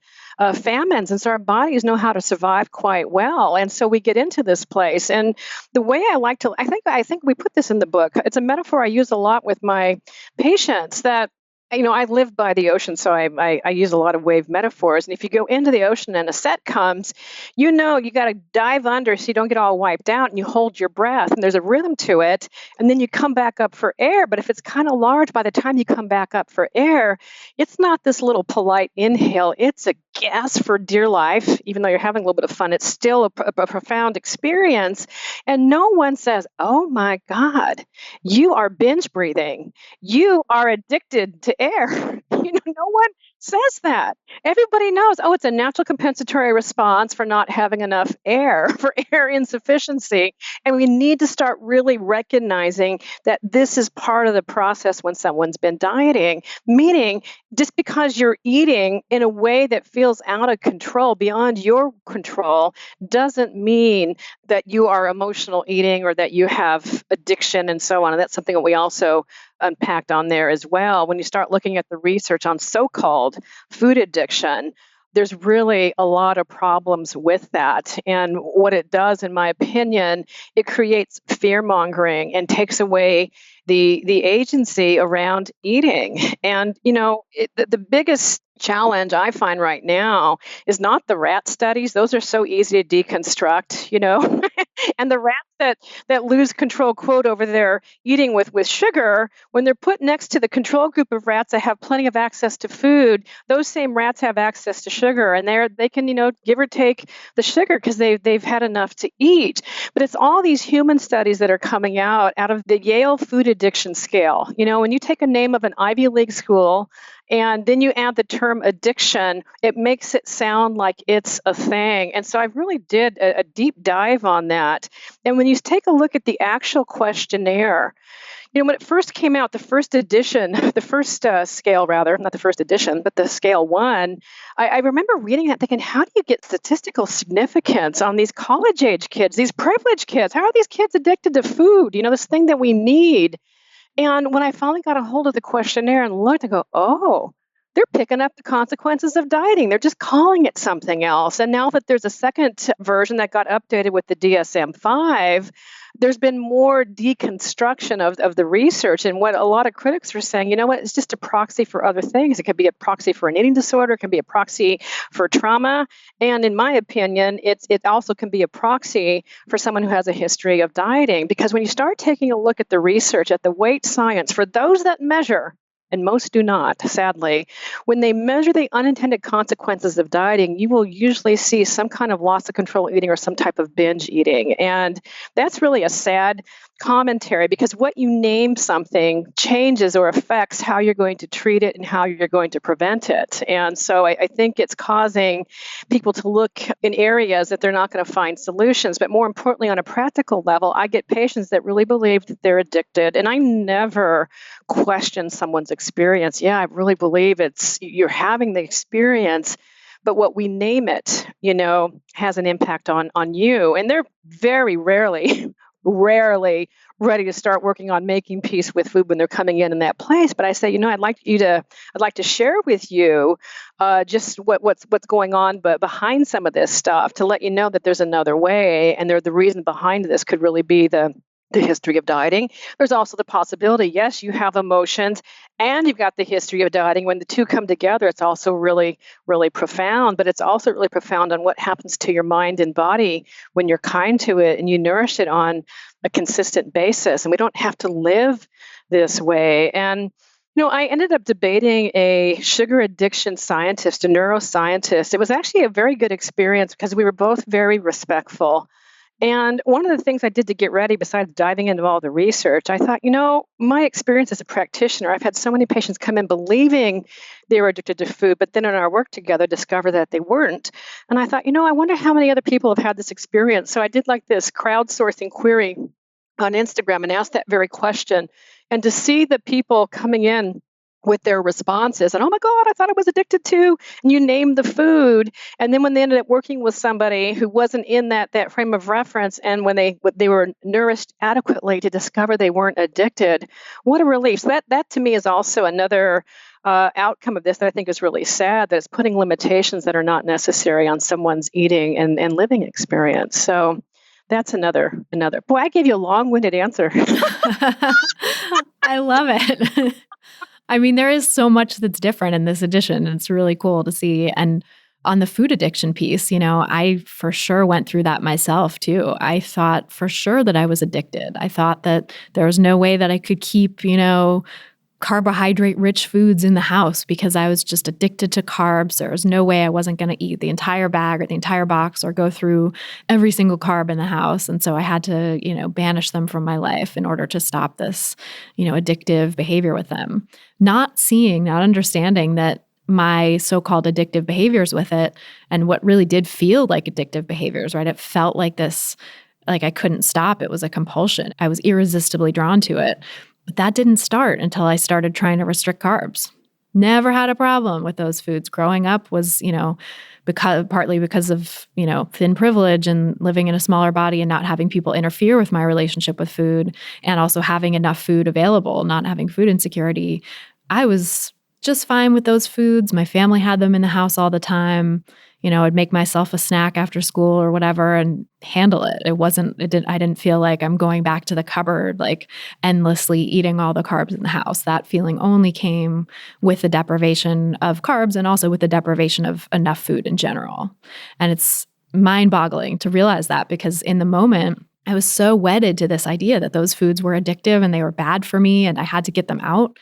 famines. And so our bodies know how to survive quite well. And so we get into this place. And the way I think we put this in the book, it's a metaphor I use a lot with my patients, that I live by the ocean, so I use a lot of wave metaphors. And if you go into the ocean and a set comes, you got to dive under so you don't get all wiped out, and you hold your breath, and there's a rhythm to it. And then you come back up for air. But if it's kind of large, by the time you come back up for air, it's not this little polite inhale. It's a gasp for dear life. Even though you're having a little bit of fun, it's still a profound experience. And no one says, oh my God, you are binge breathing. You are addicted to air. No one says that. Everybody knows, oh, it's a natural compensatory response for not having enough air, for air insufficiency. And we need to start really recognizing that this is part of the process when someone's been dieting, meaning just because you're eating in a way that feels out of control, beyond your control, doesn't mean that you are emotional eating or that you have addiction and so on. And that's something that we also unpacked on there as well. When you start looking at the research on so-called food addiction, there's really a lot of problems with that. And what it does, in my opinion, it creates fear-mongering and takes away the agency around eating. And, the biggest challenge I find right now is not the rat studies. Those are so easy to deconstruct, and the rats that lose control, quote, over their eating with sugar, when they're put next to the control group of rats that have plenty of access to food, those same rats have access to sugar, and they can, give or take the sugar because they've had enough to eat. But it's all these human studies that are coming out of the Yale food addiction scale. When you take a name of an Ivy League school and then you add the term addiction, it makes it sound like it's a thing. And so I really did a deep dive on that. And when you take a look at the actual questionnaire, when it first came out, the first edition, the first scale rather, not the first edition, but the scale one, I remember reading that thinking, how do you get statistical significance on these college age kids, these privileged kids? How are these kids addicted to food? This thing that we need. And when I finally got a hold of the questionnaire and looked, I go, oh, they're picking up the consequences of dieting. They're just calling it something else. And now that there's a second version that got updated with the DSM-5, there's been more deconstruction of the research. And what a lot of critics are saying, it's just a proxy for other things. It could be a proxy for an eating disorder. It can be a proxy for trauma. And in my opinion, it also can be a proxy for someone who has a history of dieting. Because when you start taking a look at the research, at the weight science, for those that measure, and most do not, sadly, when they measure the unintended consequences of dieting, you will usually see some kind of loss of control eating or some type of binge eating. And that's really a sad commentary, because what you name something changes or affects how you're going to treat it and how you're going to prevent it. And so I think it's causing people to look in areas that they're not going to find solutions. But more importantly, on a practical level, I get patients that really believe that they're addicted. And I never question someone's experience. Yeah, I really believe you're having the experience, but what we name it, has an impact on you. And they're very rarely ready to start working on making peace with food when they're coming in that place. But I say, I'd like to share with you just what's going on, but behind some of this stuff, to let you know that there's another way, and the reason behind this could really be the history of dieting. There's also the possibility, yes, you have emotions and you've got the history of dieting. When the two come together, it's also really, really profound, but it's also really profound on what happens to your mind and body when you're kind to it and you nourish it on a consistent basis. And we don't have to live this way. And I ended up debating a sugar addiction scientist, a neuroscientist. It was actually a very good experience because we were both very respectful. And one of the things I did to get ready, besides diving into all the research, I thought, my experience as a practitioner, I've had so many patients come in believing they were addicted to food, but then in our work together, discover that they weren't. And I thought, I wonder how many other people have had this experience. So I did like this crowdsourcing query on Instagram and asked that very question. And to see the people coming in with their responses, and oh my God, I thought I was addicted to, and you named the food. And then when they ended up working with somebody who wasn't in that frame of reference, and when they were nourished adequately, to discover they weren't addicted, what a relief. So that to me is also another outcome of this that I think is really sad, that it's putting limitations that are not necessary on someone's eating and living experience. So that's another. Boy, I gave you a long-winded answer. I love it. I mean, there is so much that's different in this edition, and it's really cool to see. And on the food addiction piece, I for sure went through that myself too. I thought for sure that I was addicted. I thought that there was no way that I could keep, carbohydrate-rich foods in the house because I was just addicted to carbs. There was no way I wasn't going to eat the entire bag or the entire box or go through every single carb in the house. And so I had to, banish them from my life in order to stop this, addictive behavior with them. Not understanding that my so-called addictive behaviors with it, and what really did feel like addictive behaviors, right? It felt like this, like I couldn't stop. It was a compulsion. I was irresistibly drawn to it. But that didn't start until I started trying to restrict carbs. Never had a problem with those foods. Growing up was, partly because of, thin privilege and living in a smaller body and not having people interfere with my relationship with food, and also having enough food available, not having food insecurity. I was just fine with those foods. My family had them in the house all the time. I'd make myself a snack after school or whatever and handle it. I didn't feel like I'm going back to the cupboard, like endlessly eating all the carbs in the house. That feeling only came with the deprivation of carbs and also with the deprivation of enough food in general. And it's mind-boggling to realize that, because in the moment, I was so wedded to this idea that those foods were addictive and they were bad for me and I had to get them out.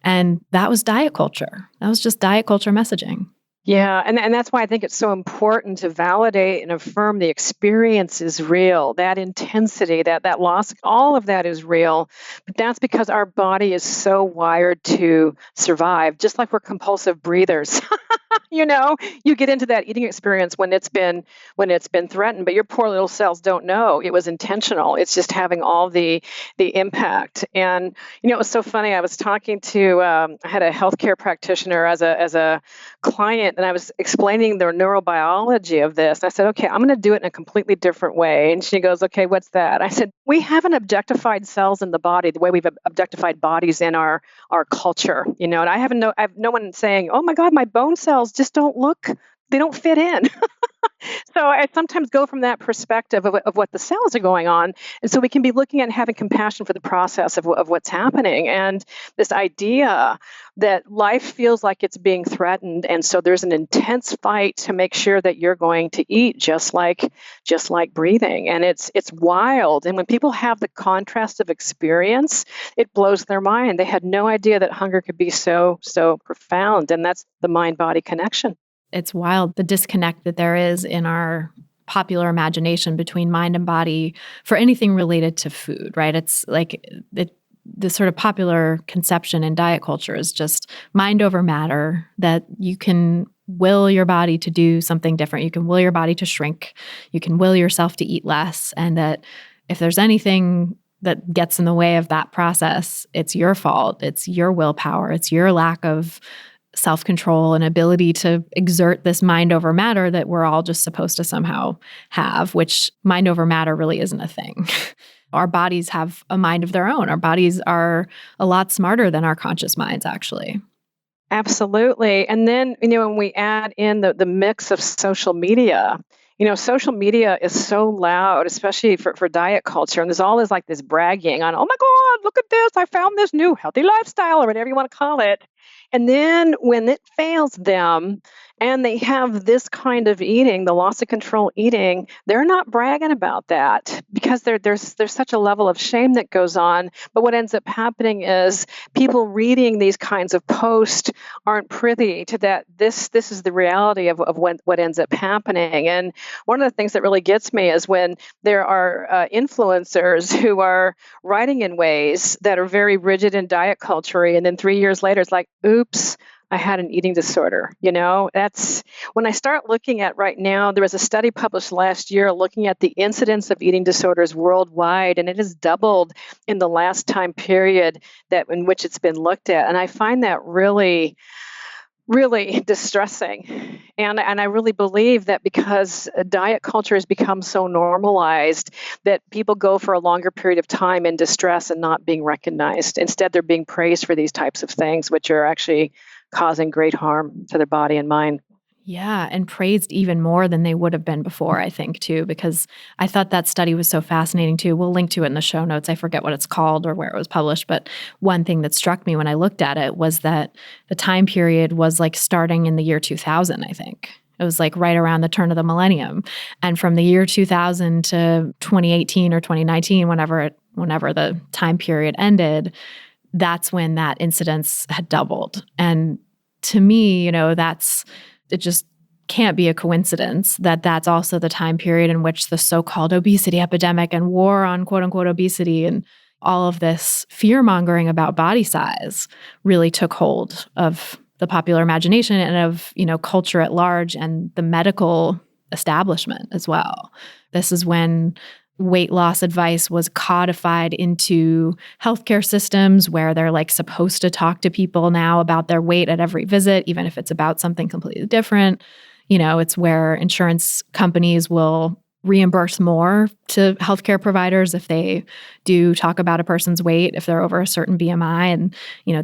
And that was diet culture. That was just diet culture messaging. Yeah, and that's why I think it's so important to validate and affirm the experience is real. That intensity, that loss, all of that is real. But that's because our body is so wired to survive, just like we're compulsive breathers. You get into that eating experience when it's been threatened, but your poor little cells don't know it was intentional. It's just having all the impact. And it was so funny. I was talking to I had a healthcare practitioner as a client, and I was explaining the neurobiology of this. I said, okay, I'm going to do it in a completely different way. And she goes, okay, what's that? I said, we haven't objectified cells in the body the way we've objectified bodies in our culture. And I have no one saying, oh my God, my bone cells just don't look, they don't fit in. So I sometimes go from that perspective of what the cells are going on. And so we can be looking at having compassion for the process of what's happening. And this idea that life feels like it's being threatened. And so there's an intense fight to make sure that you're going to eat just like breathing. And it's wild. And when people have the contrast of experience, it blows their mind. They had no idea that hunger could be so profound. And that's the mind-body connection. It's wild, the disconnect that there is in our popular imagination between mind and body for anything related to food, right? It's like the sort of popular conception in diet culture is just mind over matter, that you can will your body to do something different. You can will your body to shrink. You can will yourself to eat less. And that if there's anything that gets in the way of that process, it's your fault. It's your willpower. It's your lack of self-control and ability to exert this mind over matter that we're all just supposed to somehow have, which mind over matter really isn't a thing. Our bodies have a mind of their own. Our bodies are a lot smarter than our conscious minds, actually. Absolutely. And then, when we add in the mix of social media, social media is so loud, especially for diet culture. And there's always like this bragging on, oh my God, look at this. I found this new healthy lifestyle, or whatever you want to call it. And then when it fails them and they have this kind of eating, the loss of control eating, they're not bragging about that because there's such a level of shame that goes on. But what ends up happening is people reading these kinds of posts aren't privy to that. This is the reality of what ends up happening. And one of the things that really gets me is when there are influencers who are writing in ways that are very rigid in diet culture, and then 3 years later, it's like, oops, I had an eating disorder. That's when I start looking at right now. There was a study published last year looking at the incidence of eating disorders worldwide, and it has doubled in the last time period in which it's been looked at. And I find that really, really distressing. And I really believe that because diet culture has become so normalized that people go for a longer period of time in distress and not being recognized. Instead, they're being praised for these types of things, which are actually causing great harm to their body and mind. Yeah, and praised even more than they would have been before, I think, too, because I thought that study was so fascinating, too. We'll link to it in the show notes. I forget what it's called or where it was published, but one thing that struck me when I looked at it was that the time period was like starting in the year 2000, I think. It was like right around the turn of the millennium. And from the year 2000 to 2018 or 2019, whenever the time period ended, that's when that incidence had doubled. And to me, it just can't be a coincidence that that's also the time period in which the so-called obesity epidemic and war on quote-unquote obesity and all of this fear-mongering about body size really took hold of the popular imagination and of, culture at large and the medical establishment as well. This is when weight loss advice was codified into healthcare systems where they're like supposed to talk to people now about their weight at every visit, even if it's about something completely different. It's where insurance companies will reimburse more to healthcare providers if they do talk about a person's weight, if they're over a certain BMI. And,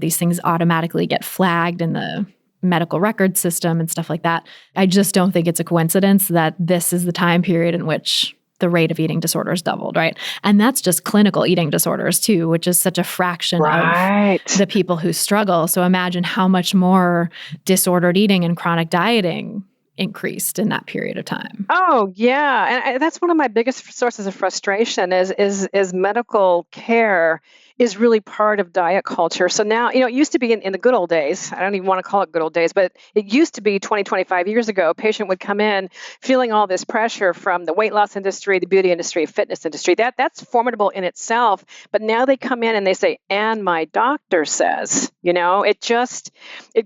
these things automatically get flagged in the medical record system and stuff like that. I just don't think it's a coincidence that this is the time period in which the rate of eating disorders doubled, right? And that's just clinical eating disorders too, which is such a fraction of the people who struggle. So imagine how much more disordered eating and chronic dieting increased in that period of time. Oh, yeah. And that's one of my biggest sources of frustration is medical care is really part of diet culture. So now, it used to be in the good old days. I don't even want to call it good old days, but it used to be 20, 25 years ago, a patient would come in feeling all this pressure from the weight loss industry, the beauty industry, fitness industry. That's formidable in itself. But now they come in and they say, and my doctor says, it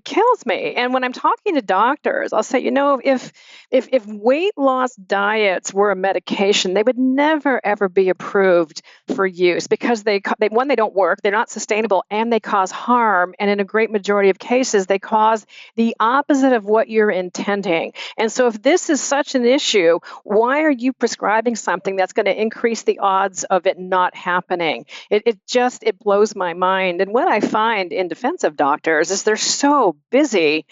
kills me. And when I'm talking to doctors, I'll say, if weight loss diets were a medication, they would never, ever be approved for use because they don't work, they're not sustainable, and they cause harm. And in a great majority of cases, they cause the opposite of what you're intending. And so if this is such an issue, why are you prescribing something that's going to increase the odds of it not happening? It blows my mind. And what I find in defense of doctors is they're so busy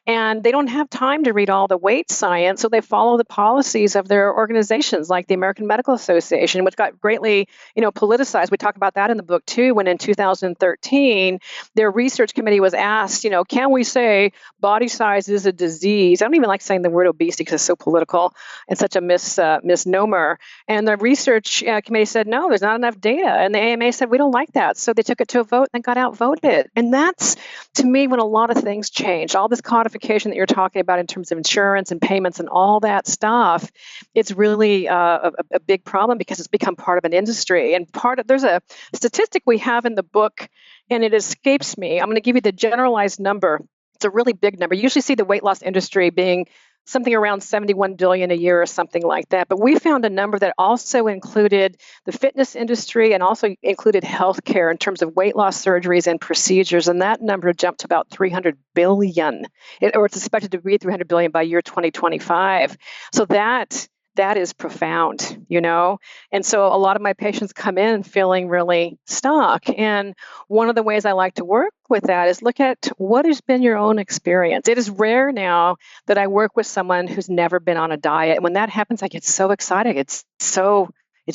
and they don't have time to read all the weight science. So they follow the policies of their organizations like the American Medical Association, which got greatly, politicized. We talk about that in the book too, when in 2013, their research committee was asked, can we say body size is a disease? I don't even like saying the word obesity because it's so political and such a misnomer. And the research committee said, no, there's not enough data. And the AMA said, we don't like that. So they took it to a vote and got outvoted. And that's, to me, when a lot of things changed. All this codification that you're talking about in terms of insurance and payments and all that stuff, it's really a big problem because it's become part of an industry. And there's a statistic we have in the book, and it escapes me. I'm going to give you the generalized number. It's a really big number. You usually see the weight loss industry being something around 71 billion a year or something like that. But we found a number that also included the fitness industry and also included healthcare in terms of weight loss surgeries and procedures. And that number jumped to about 300 billion, or it's expected to be 300 billion by year 2025. So that is profound, And so a lot of my patients come in feeling really stuck. And one of the ways I like to work with that is look at what has been your own experience. It is rare now that I work with someone who's never been on a diet. And when that happens, I get so excited. It's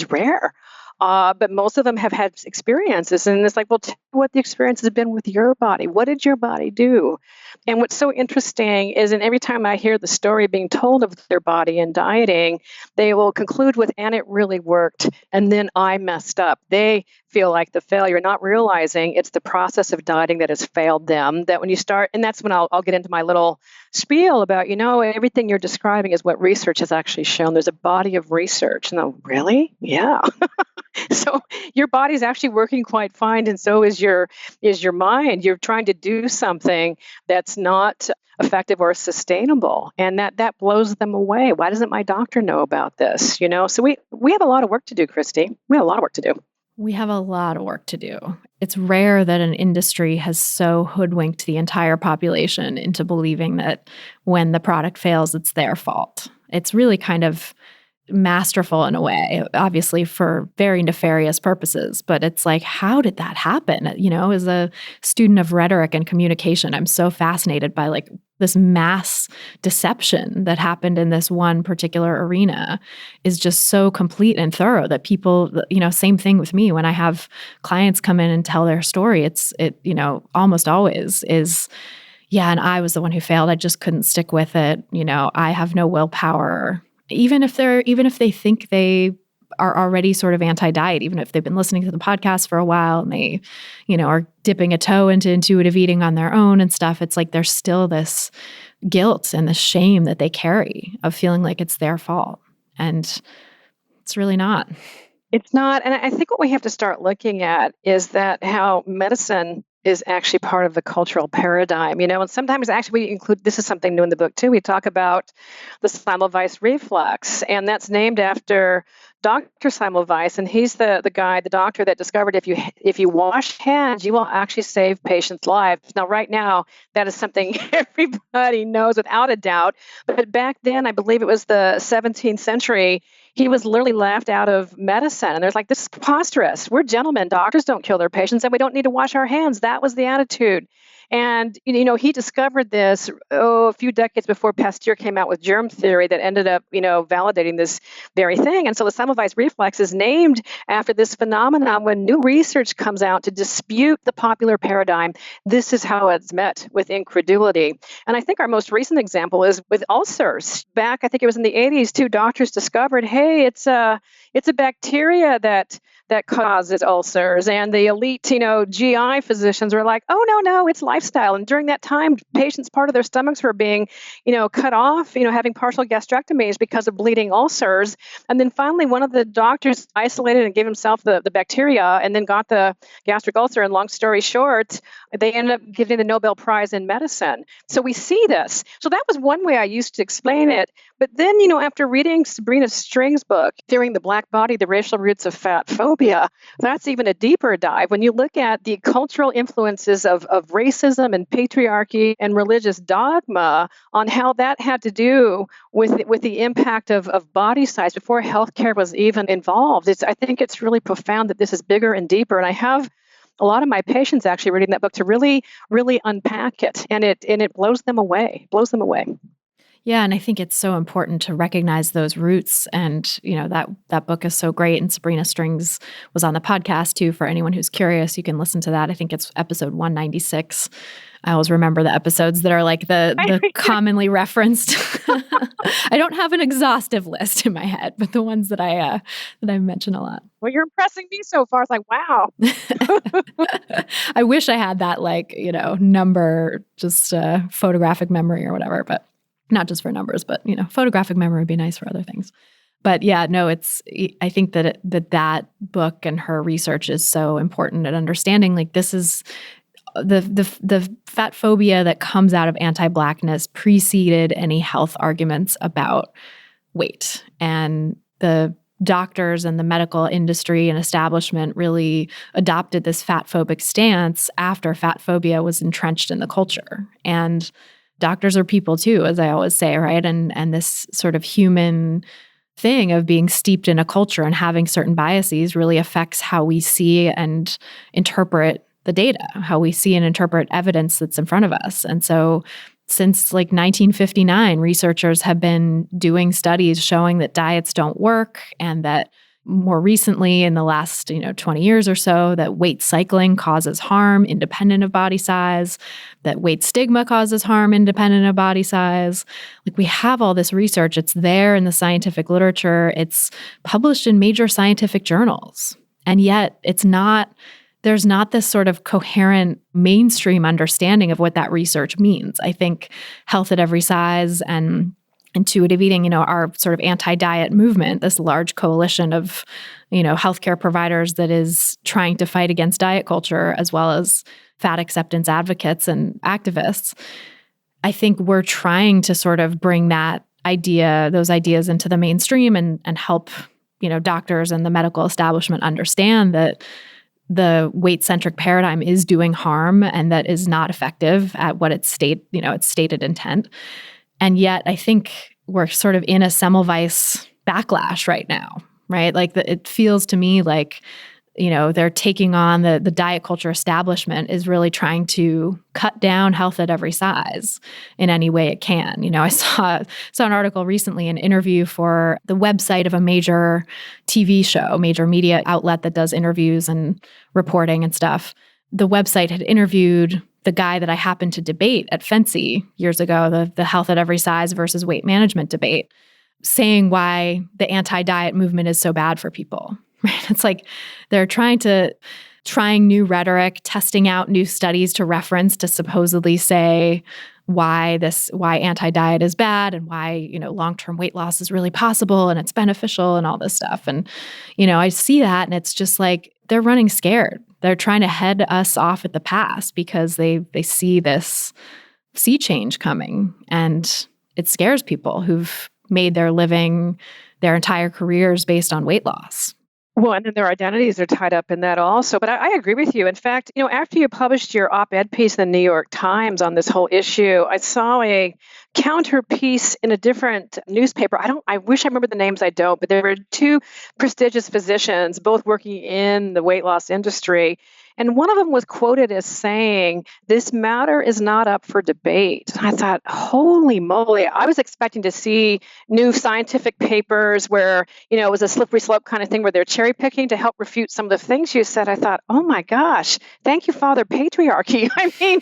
rare. But most of them have had experiences. And it's like, well, tell me what the experience has been with your body. What did your body do? And what's so interesting is, and every time I hear the story being told of their body and dieting, they will conclude with, and it really worked. And then I messed up. They feel like the failure, not realizing it's the process of dieting that has failed them. That when you start, and that's when I'll get into my little spiel about, everything you're describing is what research has actually shown. There's a body of research. And I'm, really? Yeah. So your body's actually working quite fine, and so is your mind. You're trying to do something that's not effective or sustainable, and that blows them away. Why doesn't my doctor know about this? So we have a lot of work to do, Christy. We have a lot of work to do. We have a lot of work to do. It's rare that an industry has so hoodwinked the entire population into believing that when the product fails, it's their fault. It's really kind of masterful in a way, obviously for very nefarious purposes, but it's like, how did that happen? As a student of rhetoric and communication, I'm so fascinated by like this mass deception that happened in this one particular arena is just so complete and thorough that people, same thing with me when I have clients come in and tell their story, it almost always is, yeah, and I was the one who failed. I just couldn't stick with it. I have no willpower. Even if they think they are already sort of anti-diet, even if they've been listening to the podcast for a while and they, are dipping a toe into intuitive eating on their own and stuff, it's like there's still this guilt and the shame that they carry of feeling like it's their fault. And it's really not. It's not. And I think what we have to start looking at is that how medicine is actually part of the cultural paradigm, and sometimes actually we include, this is something new in the book too, we talk about the Semmelweis reflex, and that's named after Dr. Semmelweis, and he's the doctor that discovered if you wash hands, you will actually save patients' lives. Now, right now, that is something everybody knows without a doubt. But back then, I believe it was the 17th century, he was literally laughed out of medicine. And there's like, this is preposterous. We're gentlemen. Doctors don't kill their patients, and we don't need to wash our hands. That was the attitude. And, he discovered this, a few decades before Pasteur came out with germ theory that ended up, validating this very thing. And so the Semmelweis reflex is named after this phenomenon. When new research comes out to dispute the popular paradigm, this is how it's met with incredulity. And I think our most recent example is with ulcers. Back, I think it was in the 80s, two doctors discovered, hey, it's a bacteria that causes ulcers. And the elite, GI physicians were like, oh, no, it's lifestyle. And during that time, patients, part of their stomachs were being, cut off, having partial gastrectomies because of bleeding ulcers. And then finally, one of the doctors isolated and gave himself the bacteria and then got the gastric ulcer. And long story short, they ended up getting the Nobel Prize in medicine. So we see this. So that was one way I used to explain it. But then, after reading Sabrina String's book, Fearing the Black Body, The Racial Roots of Fat Phobia, that's even a deeper dive. When you look at the cultural influences of racism and patriarchy and religious dogma on how that had to do with the impact of body size before healthcare was even involved, I think it's really profound that this is bigger and deeper. And I have a lot of my patients actually reading that book to really, really unpack it. And it blows them away. Yeah, and I think it's so important to recognize those roots. And, that book is so great. And Sabrina Strings was on the podcast too. For anyone who's curious, you can listen to that. I think it's episode 196. I always remember the episodes that are like the commonly referenced. I don't have an exhaustive list in my head, but the ones that I mention a lot. Well, you're impressing me so far. It's like, wow. I wish I had that number, just photographic memory or whatever, but not just for numbers, but, photographic memory would be nice for other things. But yeah, no, I think that book and her research is so important at understanding, this is the fat phobia that comes out of anti-Blackness preceded any health arguments about weight. And the doctors and the medical industry and establishment really adopted this fat phobic stance after fat phobia was entrenched in the culture. And doctors are people too, as I always say, right? And this sort of human thing of being steeped in a culture and having certain biases really affects how we see and interpret the data, how we see and interpret evidence that's in front of us. And so since 1959, researchers have been doing studies showing that diets don't work, and that more recently in the last 20 years or so, that weight cycling causes harm independent of body size, that weight stigma causes harm independent of body size. We have all this research. It's there in the scientific literature. It's published in major scientific journals. And yet there's not this sort of coherent mainstream understanding of what that research means. I think Health at Every Size and intuitive eating, our sort of anti-diet movement, this large coalition of, healthcare providers that is trying to fight against diet culture, as well as fat acceptance advocates and activists. I think we're trying to sort of bring those ideas into the mainstream and help, doctors and the medical establishment understand that the weight-centric paradigm is doing harm and that is not effective at what its stated intent. And yet I think we're sort of in a Semmelweis backlash right now, right? It feels to me like, they're taking on the diet culture establishment is really trying to cut down health at every size in any way it can. I saw an article recently, an interview for the website of a major TV show, major media outlet that does interviews and reporting and stuff. The website had interviewed the guy that I happened to debate at Fancy years ago, the health at every size versus weight management debate, saying why the anti-diet movement is so bad for people. Right? It's like they're trying new rhetoric, testing out new studies to reference to supposedly say why anti-diet is bad and why, long-term weight loss is really possible and it's beneficial and all this stuff. And, I see that and it's just like they're running scared. they're trying to head us off at the pass because they see this sea change coming, and it scares people who've made their living, their entire careers based on weight loss. Well, and then their identities are tied up in that also. But I agree with you. In fact, after you published your op-ed piece in the New York Times on this whole issue, I saw a counter piece in a different newspaper. I wish I remember the names, I don't, but there were two prestigious physicians, both working in the weight loss industry. And one of them was quoted as saying, "This matter is not up for debate." And I thought, holy moly, I was expecting to see new scientific papers where, it was a slippery slope kind of thing where they're cherry picking to help refute some of the things you said. I thought, oh my gosh, thank you, Father Patriarchy. I mean,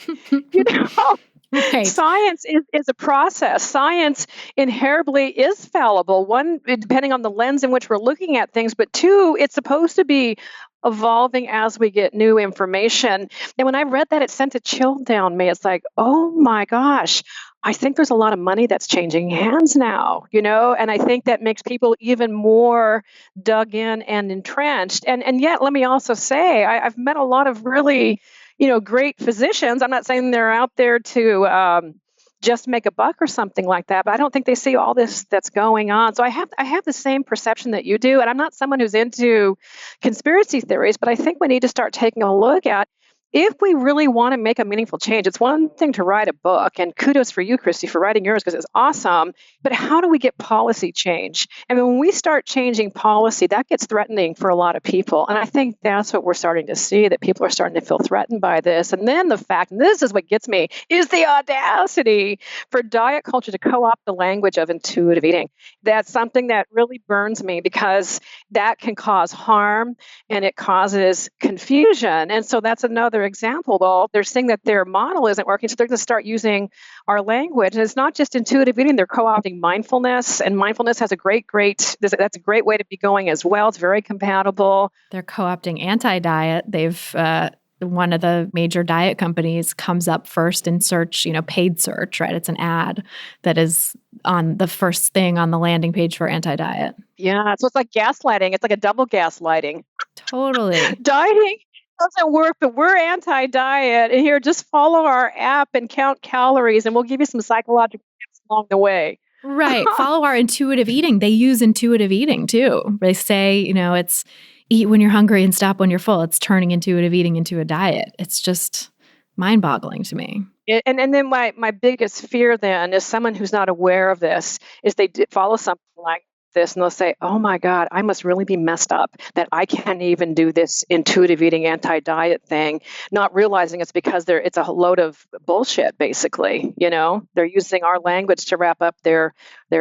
Right. Science is a process. Science inherently is fallible. One, depending on the lens in which we're looking at things, but two, it's supposed to be evolving as we get new information. And when I read that, it sent a chill down me. It's like, oh my gosh, I think there's a lot of money that's changing hands now, and I think that makes people even more dug in and entrenched. And yet, let me also say, I've met a lot of really, great physicians. I'm not saying they're out there to just make a buck or something like that, but I don't think they see all this that's going on. So I have the same perception that you do, and I'm not someone who's into conspiracy theories, but I think we need to start taking a look at, if we really want to make a meaningful change. It's one thing to write a book, and kudos for you, Christy, for writing yours, because it's awesome. But how do we get policy change? And when we start changing policy, that gets threatening for a lot of people. And I think that's what we're starting to see, that people are starting to feel threatened by this. And then the fact, and this is what gets me, is the audacity for diet culture to co-opt the language of intuitive eating. That's something that really burns me, because that can cause harm and it causes confusion. And so that's another example, though. They're saying that their model isn't working, so they're going to start using our language. And it's not just intuitive eating, they're co-opting mindfulness, and mindfulness has that's a great way to be going as well. It's very compatible. They're co-opting anti-diet. One of the major diet companies comes up first in search, paid search, right? It's an ad that is on the first thing on the landing page for anti-diet. Yeah, so it's like gaslighting. It's like a double gaslighting. Totally. Dieting doesn't work, but we're anti-diet. And here, just follow our app and count calories, and we'll give you some psychological tips along the way. Right. Follow our intuitive eating. They use intuitive eating too. They say, it's eat when you're hungry and stop when you're full. It's turning intuitive eating into a diet. It's just mind-boggling to me. And then my biggest fear then is someone who's not aware of this is they follow something like this and they'll say, oh my God, I must really be messed up that I can't even do this intuitive eating anti-diet thing, not realizing it's because it's a load of bullshit, basically. They're using our language to wrap up their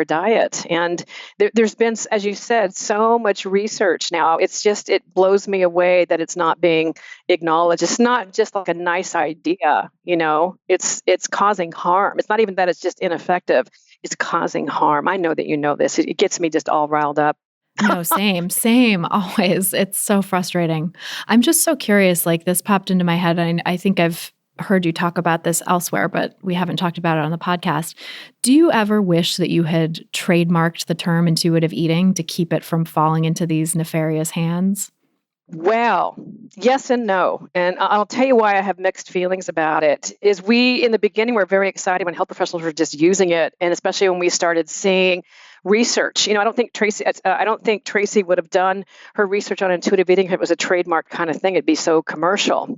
diet. And there's been, as you said, so much research now. It blows me away that it's not being acknowledged. It's not just like a nice idea, it's causing harm. It's not even that it's just ineffective. It's causing harm. I know that you know this. It gets me just all riled up. No, same, always. It's so frustrating. I'm just so curious, like this popped into my head, and I think I've heard you talk about this elsewhere, but we haven't talked about it on the podcast. Do you ever wish that you had trademarked the term intuitive eating to keep it from falling into these nefarious hands? Well, yes and no. And I'll tell you why I have mixed feelings about it. Is we, in the beginning, were very excited when health professionals were just using it. And especially when we started seeing research. I don't think Tracy would have done her research on intuitive eating if it was a trademark kind of thing. It'd be so commercial,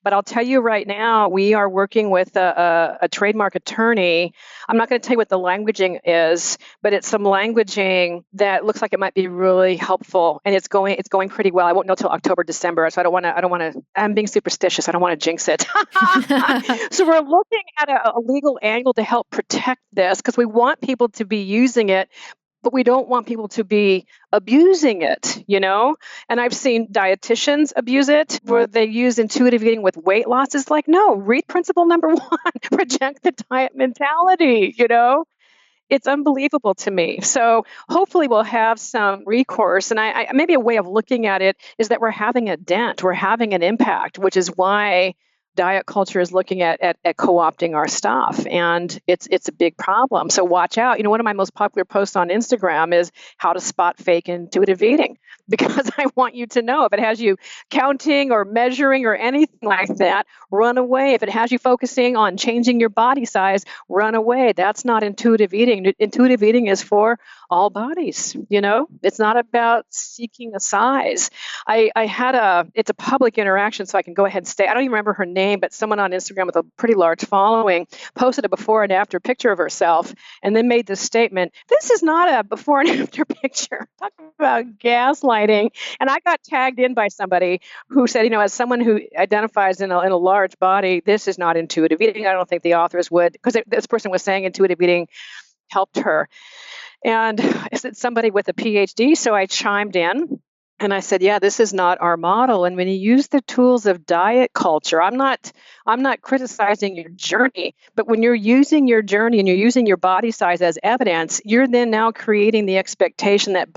But I'll tell you right now, we are working with a trademark attorney. I'm not going to tell you what the languaging is, but it's some languaging that looks like it might be really helpful, and it's going pretty well. I won't know till October, December, so I don't want to. I'm being superstitious. I don't want to jinx it. So we're looking at a legal angle to help protect this, because we want people to be using it, but we don't want people to be abusing it, And I've seen dietitians abuse it, where they use intuitive eating with weight loss. It's like, no, read principle number 1, reject the diet mentality, It's unbelievable to me. So hopefully we'll have some recourse. And I maybe a way of looking at it is that we're having a dent, we're having an impact, which is why diet culture is looking at co-opting our stuff, and it's a big problem. So watch out. One of my most popular posts on Instagram is how to spot fake intuitive eating, because I want you to know if it has you counting or measuring or anything like that, run away. If it has you focusing on changing your body size, run away. That's not intuitive eating. Intuitive eating is for all bodies. It's not about seeking a size. It's a public interaction, so I can go ahead and say, I don't even remember her name, but someone on Instagram with a pretty large following posted a before and after picture of herself and then made this statement: this is not a before and after picture. Talk about gaslighting. And I got tagged in by somebody who said, as someone who identifies in a large body, this is not intuitive eating. I don't think the authors would, because this person was saying intuitive eating helped her. And it's somebody with a PhD. So I chimed in and I said, yeah, this is not our model. And when you use the tools of diet culture, I'm not criticizing your journey, but when you're using your journey and you're using your body size as evidence, you're then now creating the expectation that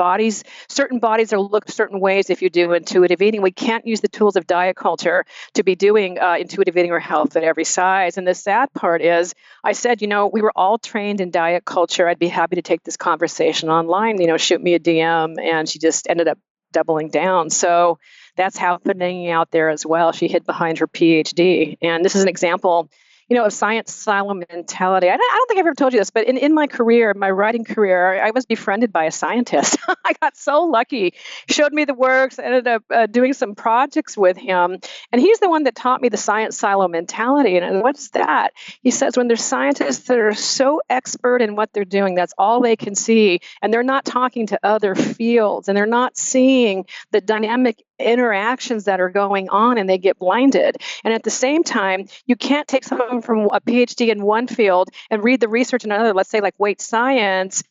certain bodies are looked certain ways if you do intuitive eating. We can't use the tools of diet culture to be doing intuitive eating or health at every size. And the sad part is, I said, we were all trained in diet culture. I'd be happy to take this conversation online, shoot me a DM. And she just ended up doubling down. So that's happening out there as well. She hid behind her PhD. And this is an example, of science silo mentality. I don't think I've ever told you this, but in my career, my writing career, I was befriended by a scientist. I got so lucky. He showed me the works, ended up doing some projects with him. And he's the one that taught me the science silo mentality. And what's that? He says, when there's scientists that are so expert in what they're doing, that's all they can see. And they're not talking to other fields, and they're not seeing the dynamic interactions that are going on, and they get blinded. And at the same time, you can't take someone from a PhD in one field and read the research in another, let's say like weight science,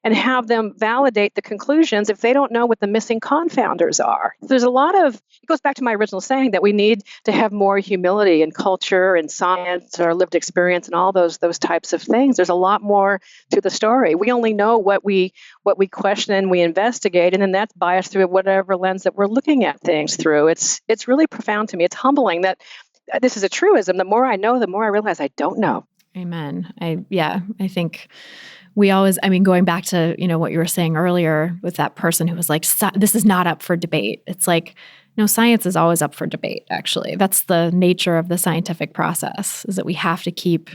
and have them validate the conclusions if they don't know what the missing confounders are. There's it goes back to my original saying that we need to have more humility in culture and science, our lived experience, and all those types of things. There's a lot more to the story. We only know what we question and we investigate, and then that's biased through whatever lens that we're looking at things through. It's really profound to me. It's humbling that this is a truism. The more I know, the more I realize I don't know. Amen. I think we always, going back to, what you were saying earlier with that person who was like, this is not up for debate. It's like, no, science is always up for debate, actually. That's the nature of the scientific process, is that we have to keep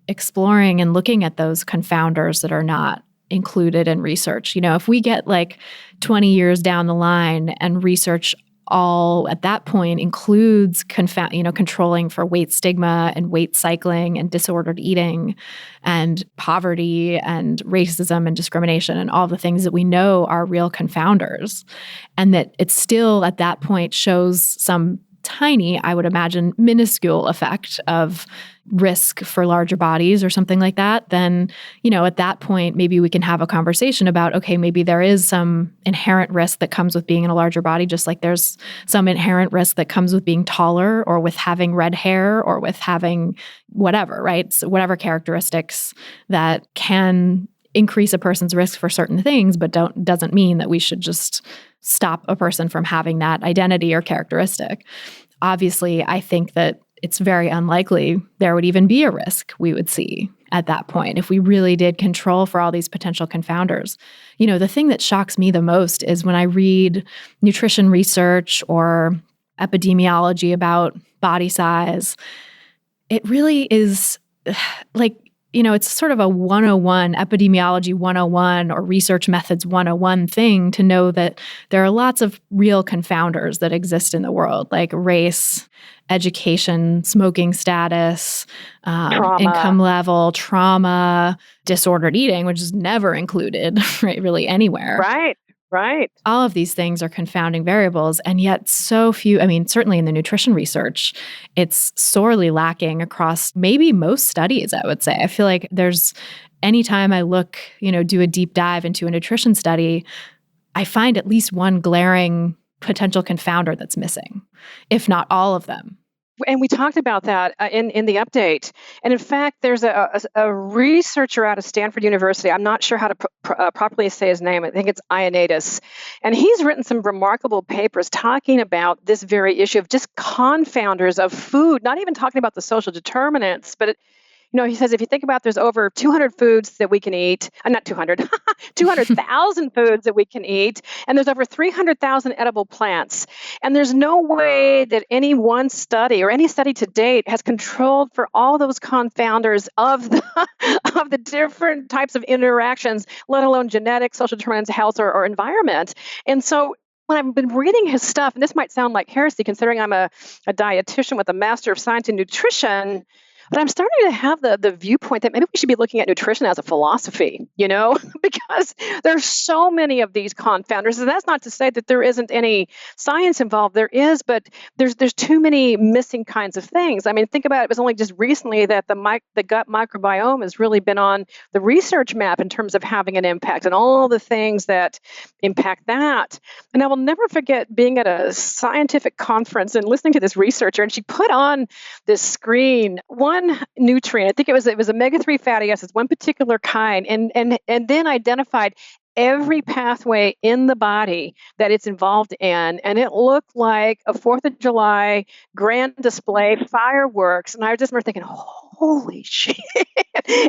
exploring and looking at those confounders that are not included in research. If we get like 20 years down the line and research all at that point includes controlling for weight stigma and weight cycling and disordered eating and poverty and racism and discrimination and all the things that we know are real confounders, and that it still at that point shows some tiny, I would imagine, minuscule effect of risk for larger bodies or something like that, then, at that point, maybe we can have a conversation about, okay, maybe there is some inherent risk that comes with being in a larger body, just like there's some inherent risk that comes with being taller or with having red hair or with having whatever, right? So whatever characteristics that can increase a person's risk for certain things, but doesn't mean that we should just stop a person from having that identity or characteristic. Obviously, I think that it's very unlikely there would even be a risk we would see at that point if we really did control for all these potential confounders. The thing that shocks me the most is when I read nutrition research or epidemiology about body size, it really is like, it's sort of a 101, epidemiology 101 or research methods 101 thing to know that there are lots of real confounders that exist in the world, like race, education, smoking status, income level, trauma, disordered eating, which is never included, right, really anywhere. Right. All of these things are confounding variables, and yet so few, certainly in the nutrition research, it's sorely lacking across maybe most studies, I would say. I feel like anytime I look, do a deep dive into a nutrition study, I find at least one glaring potential confounder that's missing, if not all of them. And we talked about that in the update. And in fact, there's a researcher out of Stanford University. I'm not sure how to properly say his name. I think it's Ioannidis. And he's written some remarkable papers talking about this very issue of just confounders of food, not even talking about the social determinants, but he says if you think about there's over 200 foods that we can eat, not 200, 200,000 foods that we can eat, and there's over 300,000 edible plants. And there's no way that any one study or any study to date has controlled for all those confounders of the different types of interactions, let alone genetic, social determinants, health, or environment. And so when I've been reading his stuff, and this might sound like heresy considering I'm a dietitian with a Master of Science in Nutrition, but I'm starting to have the viewpoint that maybe we should be looking at nutrition as a philosophy, because there's so many of these confounders. And that's not to say that there isn't any science involved. There is, but there's too many missing kinds of things. I mean, think about it. It was only just recently that the gut microbiome has really been on the research map in terms of having an impact and all the things that impact that. And I will never forget being at a scientific conference and listening to this researcher, and she put on this screen one nutrient. I think it was omega-3 fatty acids, one particular kind, and then identified every pathway in the body that it's involved in. And it looked like a 4th of July grand display, fireworks. And I just remember thinking, holy shit.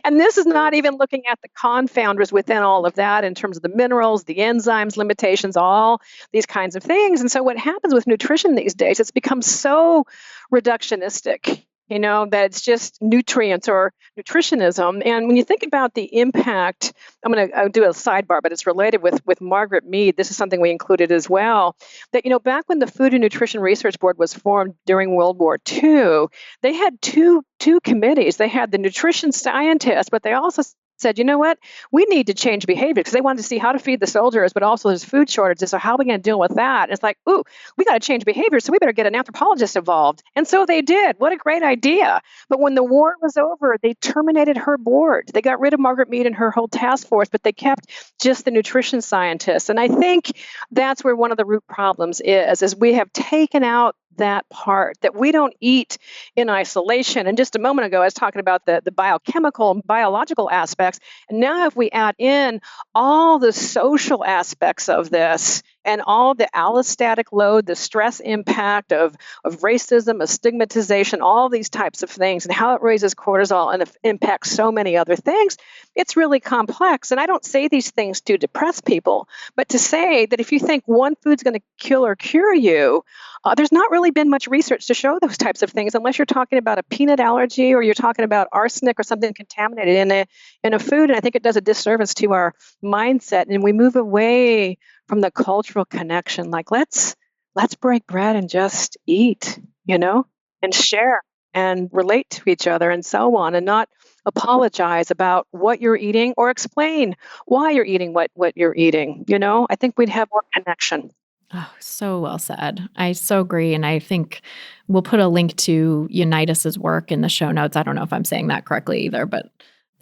And this is not even looking at the confounders within all of that in terms of the minerals, the enzymes, limitations, all these kinds of things. And so what happens with nutrition these days, it's become so reductionistic. That it's just nutrients or nutritionism. And when you think about the impact, I'm going to do a sidebar, but it's related with Margaret Mead. This is something we included as well, that, back when the Food and Nutrition Research Board was formed during World War II, they had two committees. They had the nutrition scientists, but they also said, you know what, we need to change behavior because they wanted to see how to feed the soldiers, but also there's food shortages. So how are we going to deal with that? And it's like, ooh, we got to change behavior. So we better get an anthropologist involved. And so they did. What a great idea. But when the war was over, they terminated her board. They got rid of Margaret Mead and her whole task force, but they kept just the nutrition scientists. And I think that's where one of the root problems is we have taken out that part, that we don't eat in isolation. And just a moment ago, I was talking about the biochemical and biological aspects. And now if we add in all the social aspects of this and all the allostatic load, the stress impact of racism, of stigmatization, all these types of things, and how it raises cortisol and it impacts so many other things, it's really complex. And I don't say these things to depress people, but to say that if you think one food's going to kill or cure you, there's not really been much research to show those types of things, unless you're talking about a peanut allergy or you're talking about arsenic or something contaminated in a food. And I think it does a disservice to our mindset, and we move away from the cultural connection. Like let's break bread and just eat, and share and relate to each other and so on, and not apologize about what you're eating or explain why you're eating what you're eating. I think we'd have more connection. Oh, so well said. I so agree. And I think we'll put a link to Ioannidis's work in the show notes. I don't know if I'm saying that correctly either, but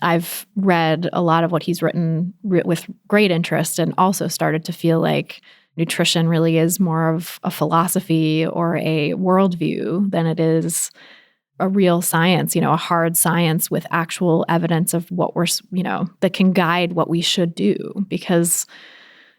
I've read a lot of what he's written with great interest, and also started to feel like nutrition really is more of a philosophy or a worldview than it is a real science, a hard science with actual evidence of what we're, that can guide what we should do. Because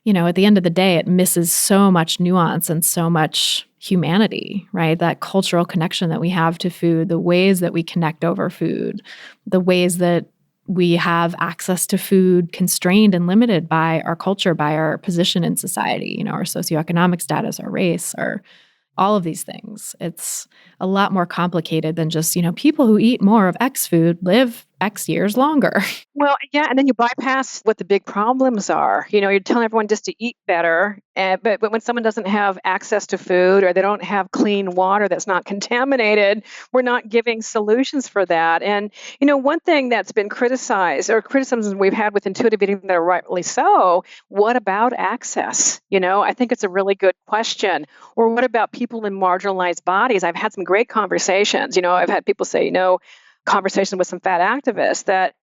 at the end of the day, it misses so much nuance and so much humanity, right? That cultural connection that we have to food, the ways that we connect over food, the ways that we have access to food constrained and limited by our culture, by our position in society, our socioeconomic status, our race, our all of these things. It's a lot more complicated than just, people who eat more of X food live X years longer. Well, yeah, and then you bypass what the big problems are. You're telling everyone just to eat better, but when someone doesn't have access to food or they don't have clean water that's not contaminated, we're not giving solutions for that. And, one thing that's been criticized, or criticisms we've had with intuitive eating that are rightly so, what about access? I think it's a really good question. Or what about people in marginalized bodies? I've had some great conversations. I've had people say, conversation with some fat activists that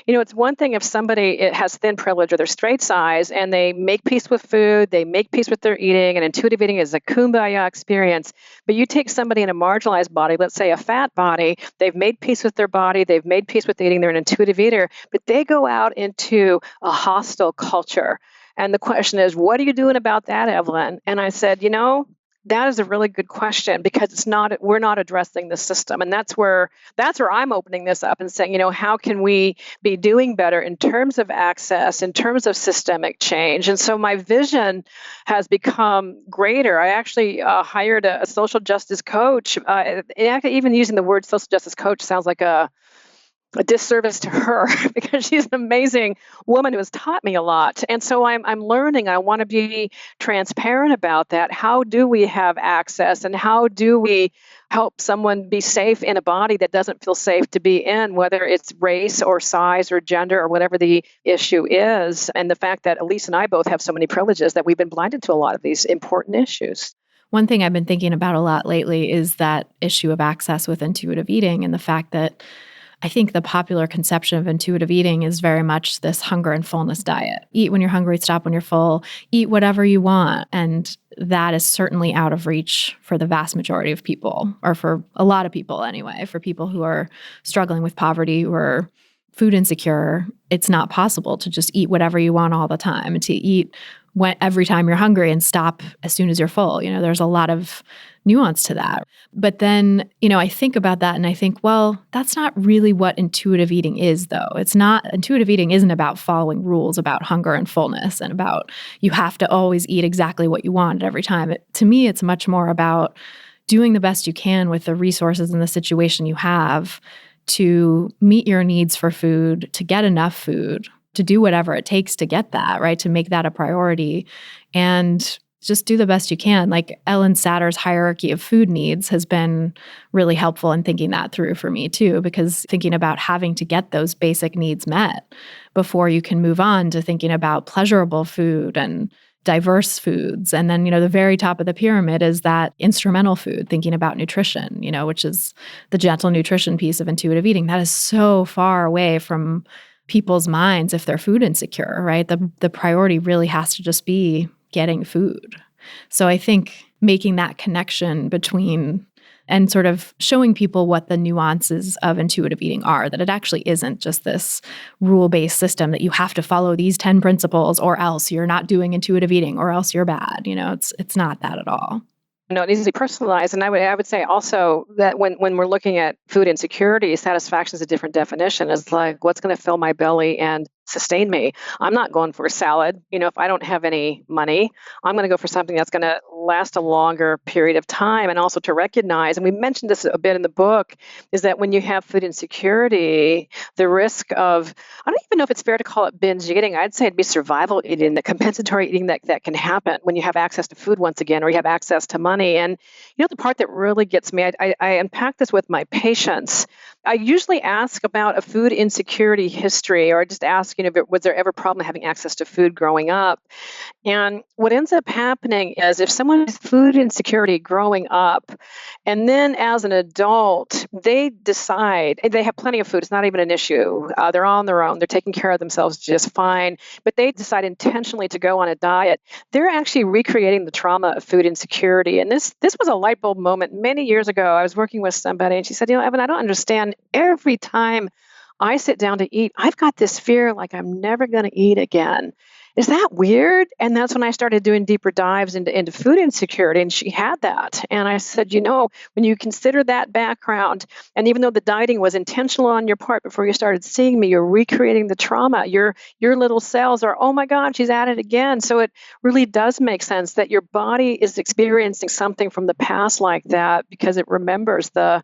It's one thing if somebody has thin privilege or they're straight size and they make peace with food, they make peace with their eating, and intuitive eating is a kumbaya experience. But you take somebody in a marginalized body, let's say a fat body, they've made peace with their body, they've made peace with eating, they're an intuitive eater, but they go out into a hostile culture. And the question is, what are you doing about that, Evelyn? And I said, that is a really good question because we're not addressing the system. And that's where I'm opening this up and saying, how can we be doing better in terms of access, in terms of systemic change? And so my vision has become greater. I actually hired a social justice coach. Even using the word social justice coach sounds like a disservice to her because she's an amazing woman who has taught me a lot. And so I'm learning. I want to be transparent about that. How do we have access and how do we help someone be safe in a body that doesn't feel safe to be in, whether it's race or size or gender or whatever the issue is. And the fact that Elise and I both have so many privileges that we've been blinded to a lot of these important issues. One thing I've been thinking about a lot lately is that issue of access with intuitive eating and the fact that I think the popular conception of intuitive eating is very much this hunger and fullness diet. Eat when you're hungry, stop when you're full, eat whatever you want. And that is certainly out of reach for the vast majority of people, or for a lot of people anyway. For people who are struggling with poverty, who are food insecure, it's not possible to just eat whatever you want all the time and to eat every time you're hungry and stop as soon as you're full. There's a lot of nuance to that. But then, I think about that and I think, well, that's not really what intuitive eating is, though. Intuitive eating isn't about following rules about hunger and fullness and about you have to always eat exactly what you want at every time. To me, it's much more about doing the best you can with the resources and the situation you have to meet your needs for food, to get enough food, to do whatever it takes to get that, right? To make that a priority and just do the best you can. Like Ellen Satter's hierarchy of food needs has been really helpful in thinking that through for me too, because thinking about having to get those basic needs met before you can move on to thinking about pleasurable food and diverse foods. And then, the very top of the pyramid is that instrumental food, thinking about nutrition, which is the gentle nutrition piece of intuitive eating. That is so far away from people's minds if they're food insecure, right? The priority really has to just be getting food. So I think making that connection between and sort of showing people what the nuances of intuitive eating are, that it actually isn't just this rule-based system that you have to follow these 10 principles or else you're not doing intuitive eating or else you're bad. It's not that at all. No, it needs to be personalized. And I would say also that when we're looking at food insecurity, satisfaction is a different definition. It's like, what's going to fill my belly and sustain me? I'm not going for a salad. If I don't have any money, I'm going to go for something that's going to last a longer period of time. And also to recognize, and we mentioned this a bit in the book, is that when you have food insecurity, the risk of, I don't even know if it's fair to call it binge eating. I'd say it'd be survival eating, the compensatory eating that can happen when you have access to food once again, or you have access to money. And the part that really gets me, I unpack this with my patients. I usually ask about a food insecurity history, or I just ask, was there ever a problem having access to food growing up? And what ends up happening is if someone has food insecurity growing up, and then as an adult, they decide they have plenty of food. It's not even an issue. They're on their own. They're taking care of themselves just fine. But they decide intentionally to go on a diet. They're actually recreating the trauma of food insecurity. And this was a light bulb moment many years ago. I was working with somebody, and she said, Evan, I don't understand. Every time I sit down to eat, I've got this fear like I'm never going to eat again. Is that weird? And that's when I started doing deeper dives into food insecurity, and she had that. And I said, when you consider that background, and even though the dieting was intentional on your part before you started seeing me, you're recreating the trauma. Your little cells are, oh my God, she's at it again. So it really does make sense that your body is experiencing something from the past like that because it remembers the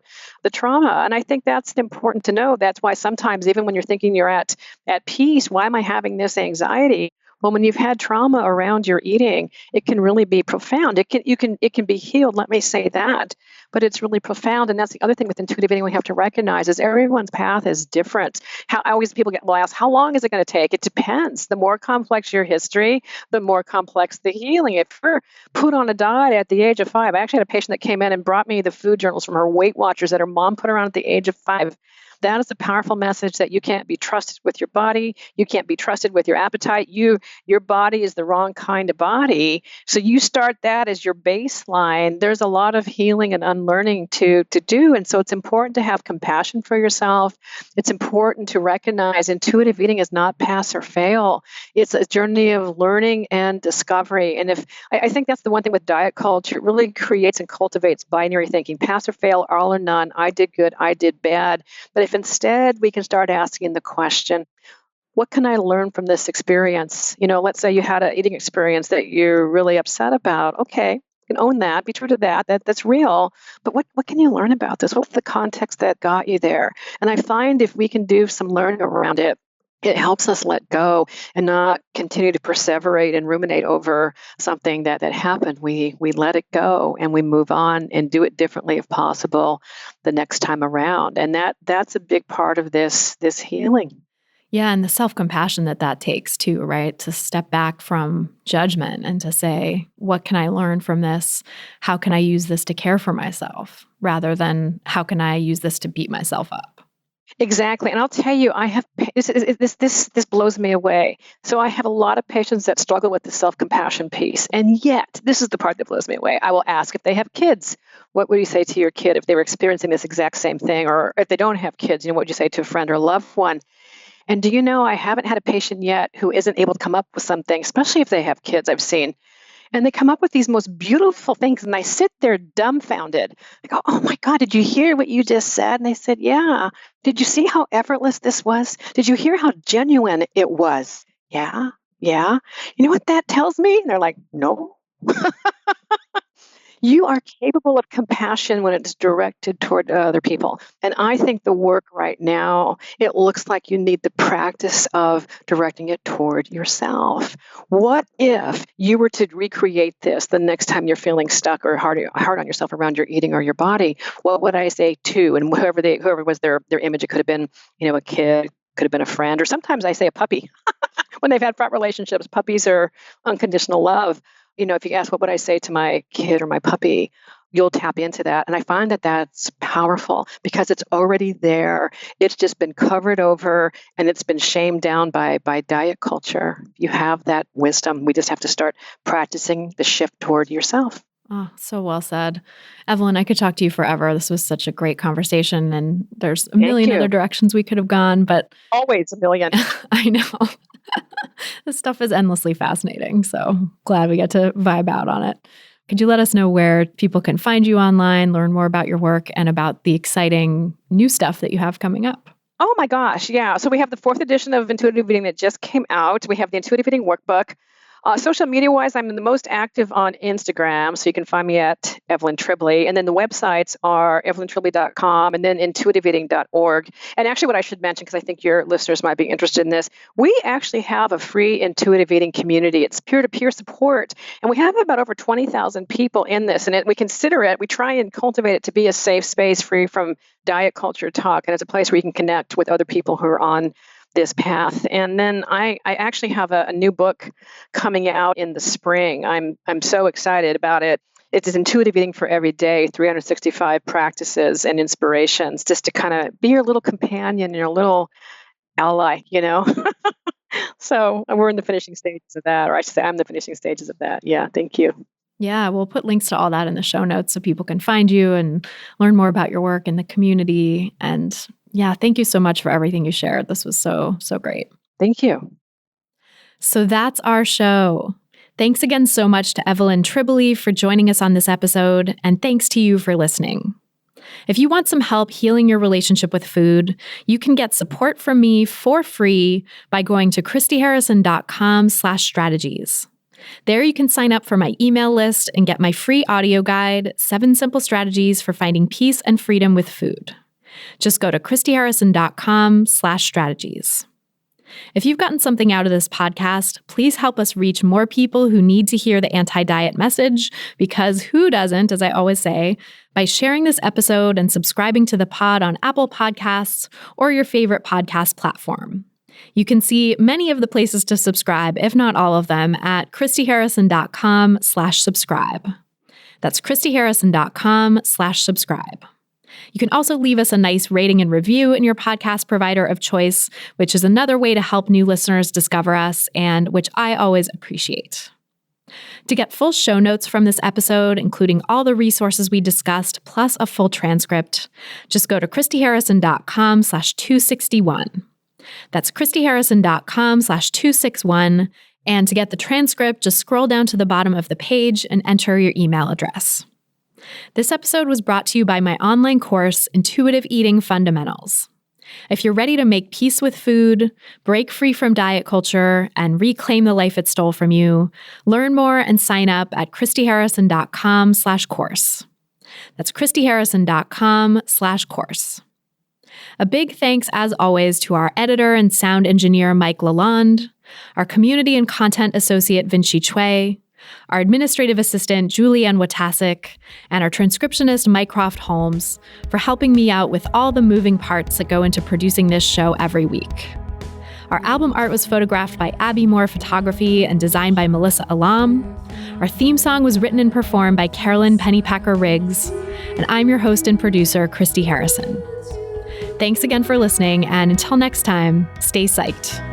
trauma. And I think that's important to know. That's why sometimes even when you're thinking you're at peace, why am I having this anxiety? Well, when you've had trauma around your eating, it can really be profound. It can be healed, let me say that, but it's really profound. And that's the other thing with intuitive eating we have to recognize is everyone's path is different. People will ask, how long is it going to take? It depends. The more complex your history, the more complex the healing. If you're put on a diet at the age of 5, I actually had a patient that came in and brought me the food journals from her Weight Watchers that her mom put her on at the age of 5. That is a powerful message that you can't be trusted with your body. You can't be trusted with your appetite. Your body is the wrong kind of body. So you start that as your baseline. There's a lot of healing and unlearning to do. And so it's important to have compassion for yourself. It's important to recognize intuitive eating is not pass or fail. It's a journey of learning and discovery. And if I think that's the one thing with diet culture, it really creates and cultivates binary thinking, pass or fail, all or none, I did good, I did bad. But if instead we can start asking the question, what can I learn from this experience? Let's say you had an eating experience that you're really upset about. Okay, you can own that, be true to that's real. But what can you learn about this? What's the context that got you there? And I find if we can do some learning around it, it helps us let go and not continue to perseverate and ruminate over something that happened. We let it go and we move on and do it differently if possible the next time around. And that's a big part of this healing. Yeah, and the self-compassion that takes too, right? To step back from judgment and to say, what can I learn from this? How can I use this to care for myself? Rather than how can I use this to beat myself up? Exactly. And I'll tell you, I have this blows me away. So I have a lot of patients that struggle with the self-compassion piece. And yet, this is the part that blows me away. I will ask if they have kids, what would you say to your kid if they were experiencing this exact same thing? Or if they don't have kids, what would you say to a friend or loved one? And do you know, I haven't had a patient yet who isn't able to come up with something, especially if they have kids, I've seen. And they come up with these most beautiful things. And I sit there dumbfounded. I go, oh my God, did you hear what you just said? And they said, yeah. Did you see how effortless this was? Did you hear how genuine it was? Yeah. You know what that tells me? And they're like, no. You are capable of compassion when it's directed toward other people. And I think the work right now, it looks like you need the practice of directing it toward yourself. What if you were to recreate this the next time you're feeling stuck or hard on yourself around your eating or your body? What would I say to? And whoever was their image, it could have been, a kid, could have been a friend, or sometimes I say a puppy. When they've had fraught relationships, puppies are unconditional love. If you ask, what would I say to my kid or my puppy, you'll tap into that. And I find that that's powerful because it's already there. It's just been covered over and it's been shamed down by diet culture. You have that wisdom. We just have to start practicing the shift toward yourself. Oh, so well said. Evelyn, I could talk to you forever. This was such a great conversation and there's a million other directions we could have gone, but always a million. I know. This stuff is endlessly fascinating. So glad we get to vibe out on it. Could you let us know where people can find you online, learn more about your work and about the exciting new stuff that you have coming up? Oh my gosh. Yeah. So we have the 4th edition of Intuitive Eating that just came out. We have the Intuitive Eating Workbook. Social media-wise, I'm the most active on Instagram, so you can find me at Evelyn Tribole. And then the websites are evelyntribole.com and then intuitiveeating.org. And actually what I should mention, because I think your listeners might be interested in this, we actually have a free intuitive eating community. It's peer-to-peer support. And we have about over 20,000 people in this. And we try and cultivate it to be a safe space free from diet culture talk. And it's a place where you can connect with other people who are on this path. And then I actually have a new book coming out in the spring. I'm so excited about it. It's Intuitive Eating for Every Day, 365 practices and inspirations, just to kind of be your little companion, your little ally, So we're in the finishing stages of that, or I should say I'm the finishing stages of that. Yeah, thank you. Yeah, we'll put links to all that in the show notes so people can find you and learn more about your work in the community. And yeah, thank you so much for everything you shared. This was so great. Thank you. So that's our show. Thanks again so much to Evelyn Tribole for joining us on this episode, and thanks to you for listening. If you want some help healing your relationship with food, you can get support from me for free by going to christyharrison.com/strategies. There you can sign up for my email list and get my free audio guide, 7 Simple Strategies for Finding Peace and Freedom with Food. Just go to christyharrison.com/strategies. If you've gotten something out of this podcast, please help us reach more people who need to hear the anti-diet message, because who doesn't, as I always say, by sharing this episode and subscribing to the pod on Apple Podcasts or your favorite podcast platform. You can see many of the places to subscribe, if not all of them, at christyharrison.com/subscribe. That's christyharrison.com/subscribe. You can also leave us a nice rating and review in your podcast provider of choice, which is another way to help new listeners discover us and which I always appreciate. To get full show notes from this episode, including all the resources we discussed, plus a full transcript, just go to christyharrison.com/261. That's christyharrison.com/261. And to get the transcript, just scroll down to the bottom of the page and enter your email address. This episode was brought to you by my online course, Intuitive Eating Fundamentals. If you're ready to make peace with food, break free from diet culture, and reclaim the life it stole from you, learn more and sign up at christyharrison.com/course. That's christyharrison.com/course. A big thanks, as always, to our editor and sound engineer, Mike Lalonde, our community and content associate, Vinci Chue, our administrative assistant, Julianne Watasik, and our transcriptionist, Mycroft Holmes, for helping me out with all the moving parts that go into producing this show every week. Our album art was photographed by Abby Moore Photography and designed by Melissa Alam. Our theme song was written and performed by Carolyn Pennypacker Riggs. And I'm your host and producer, Christy Harrison. Thanks again for listening, and until next time, stay psyched.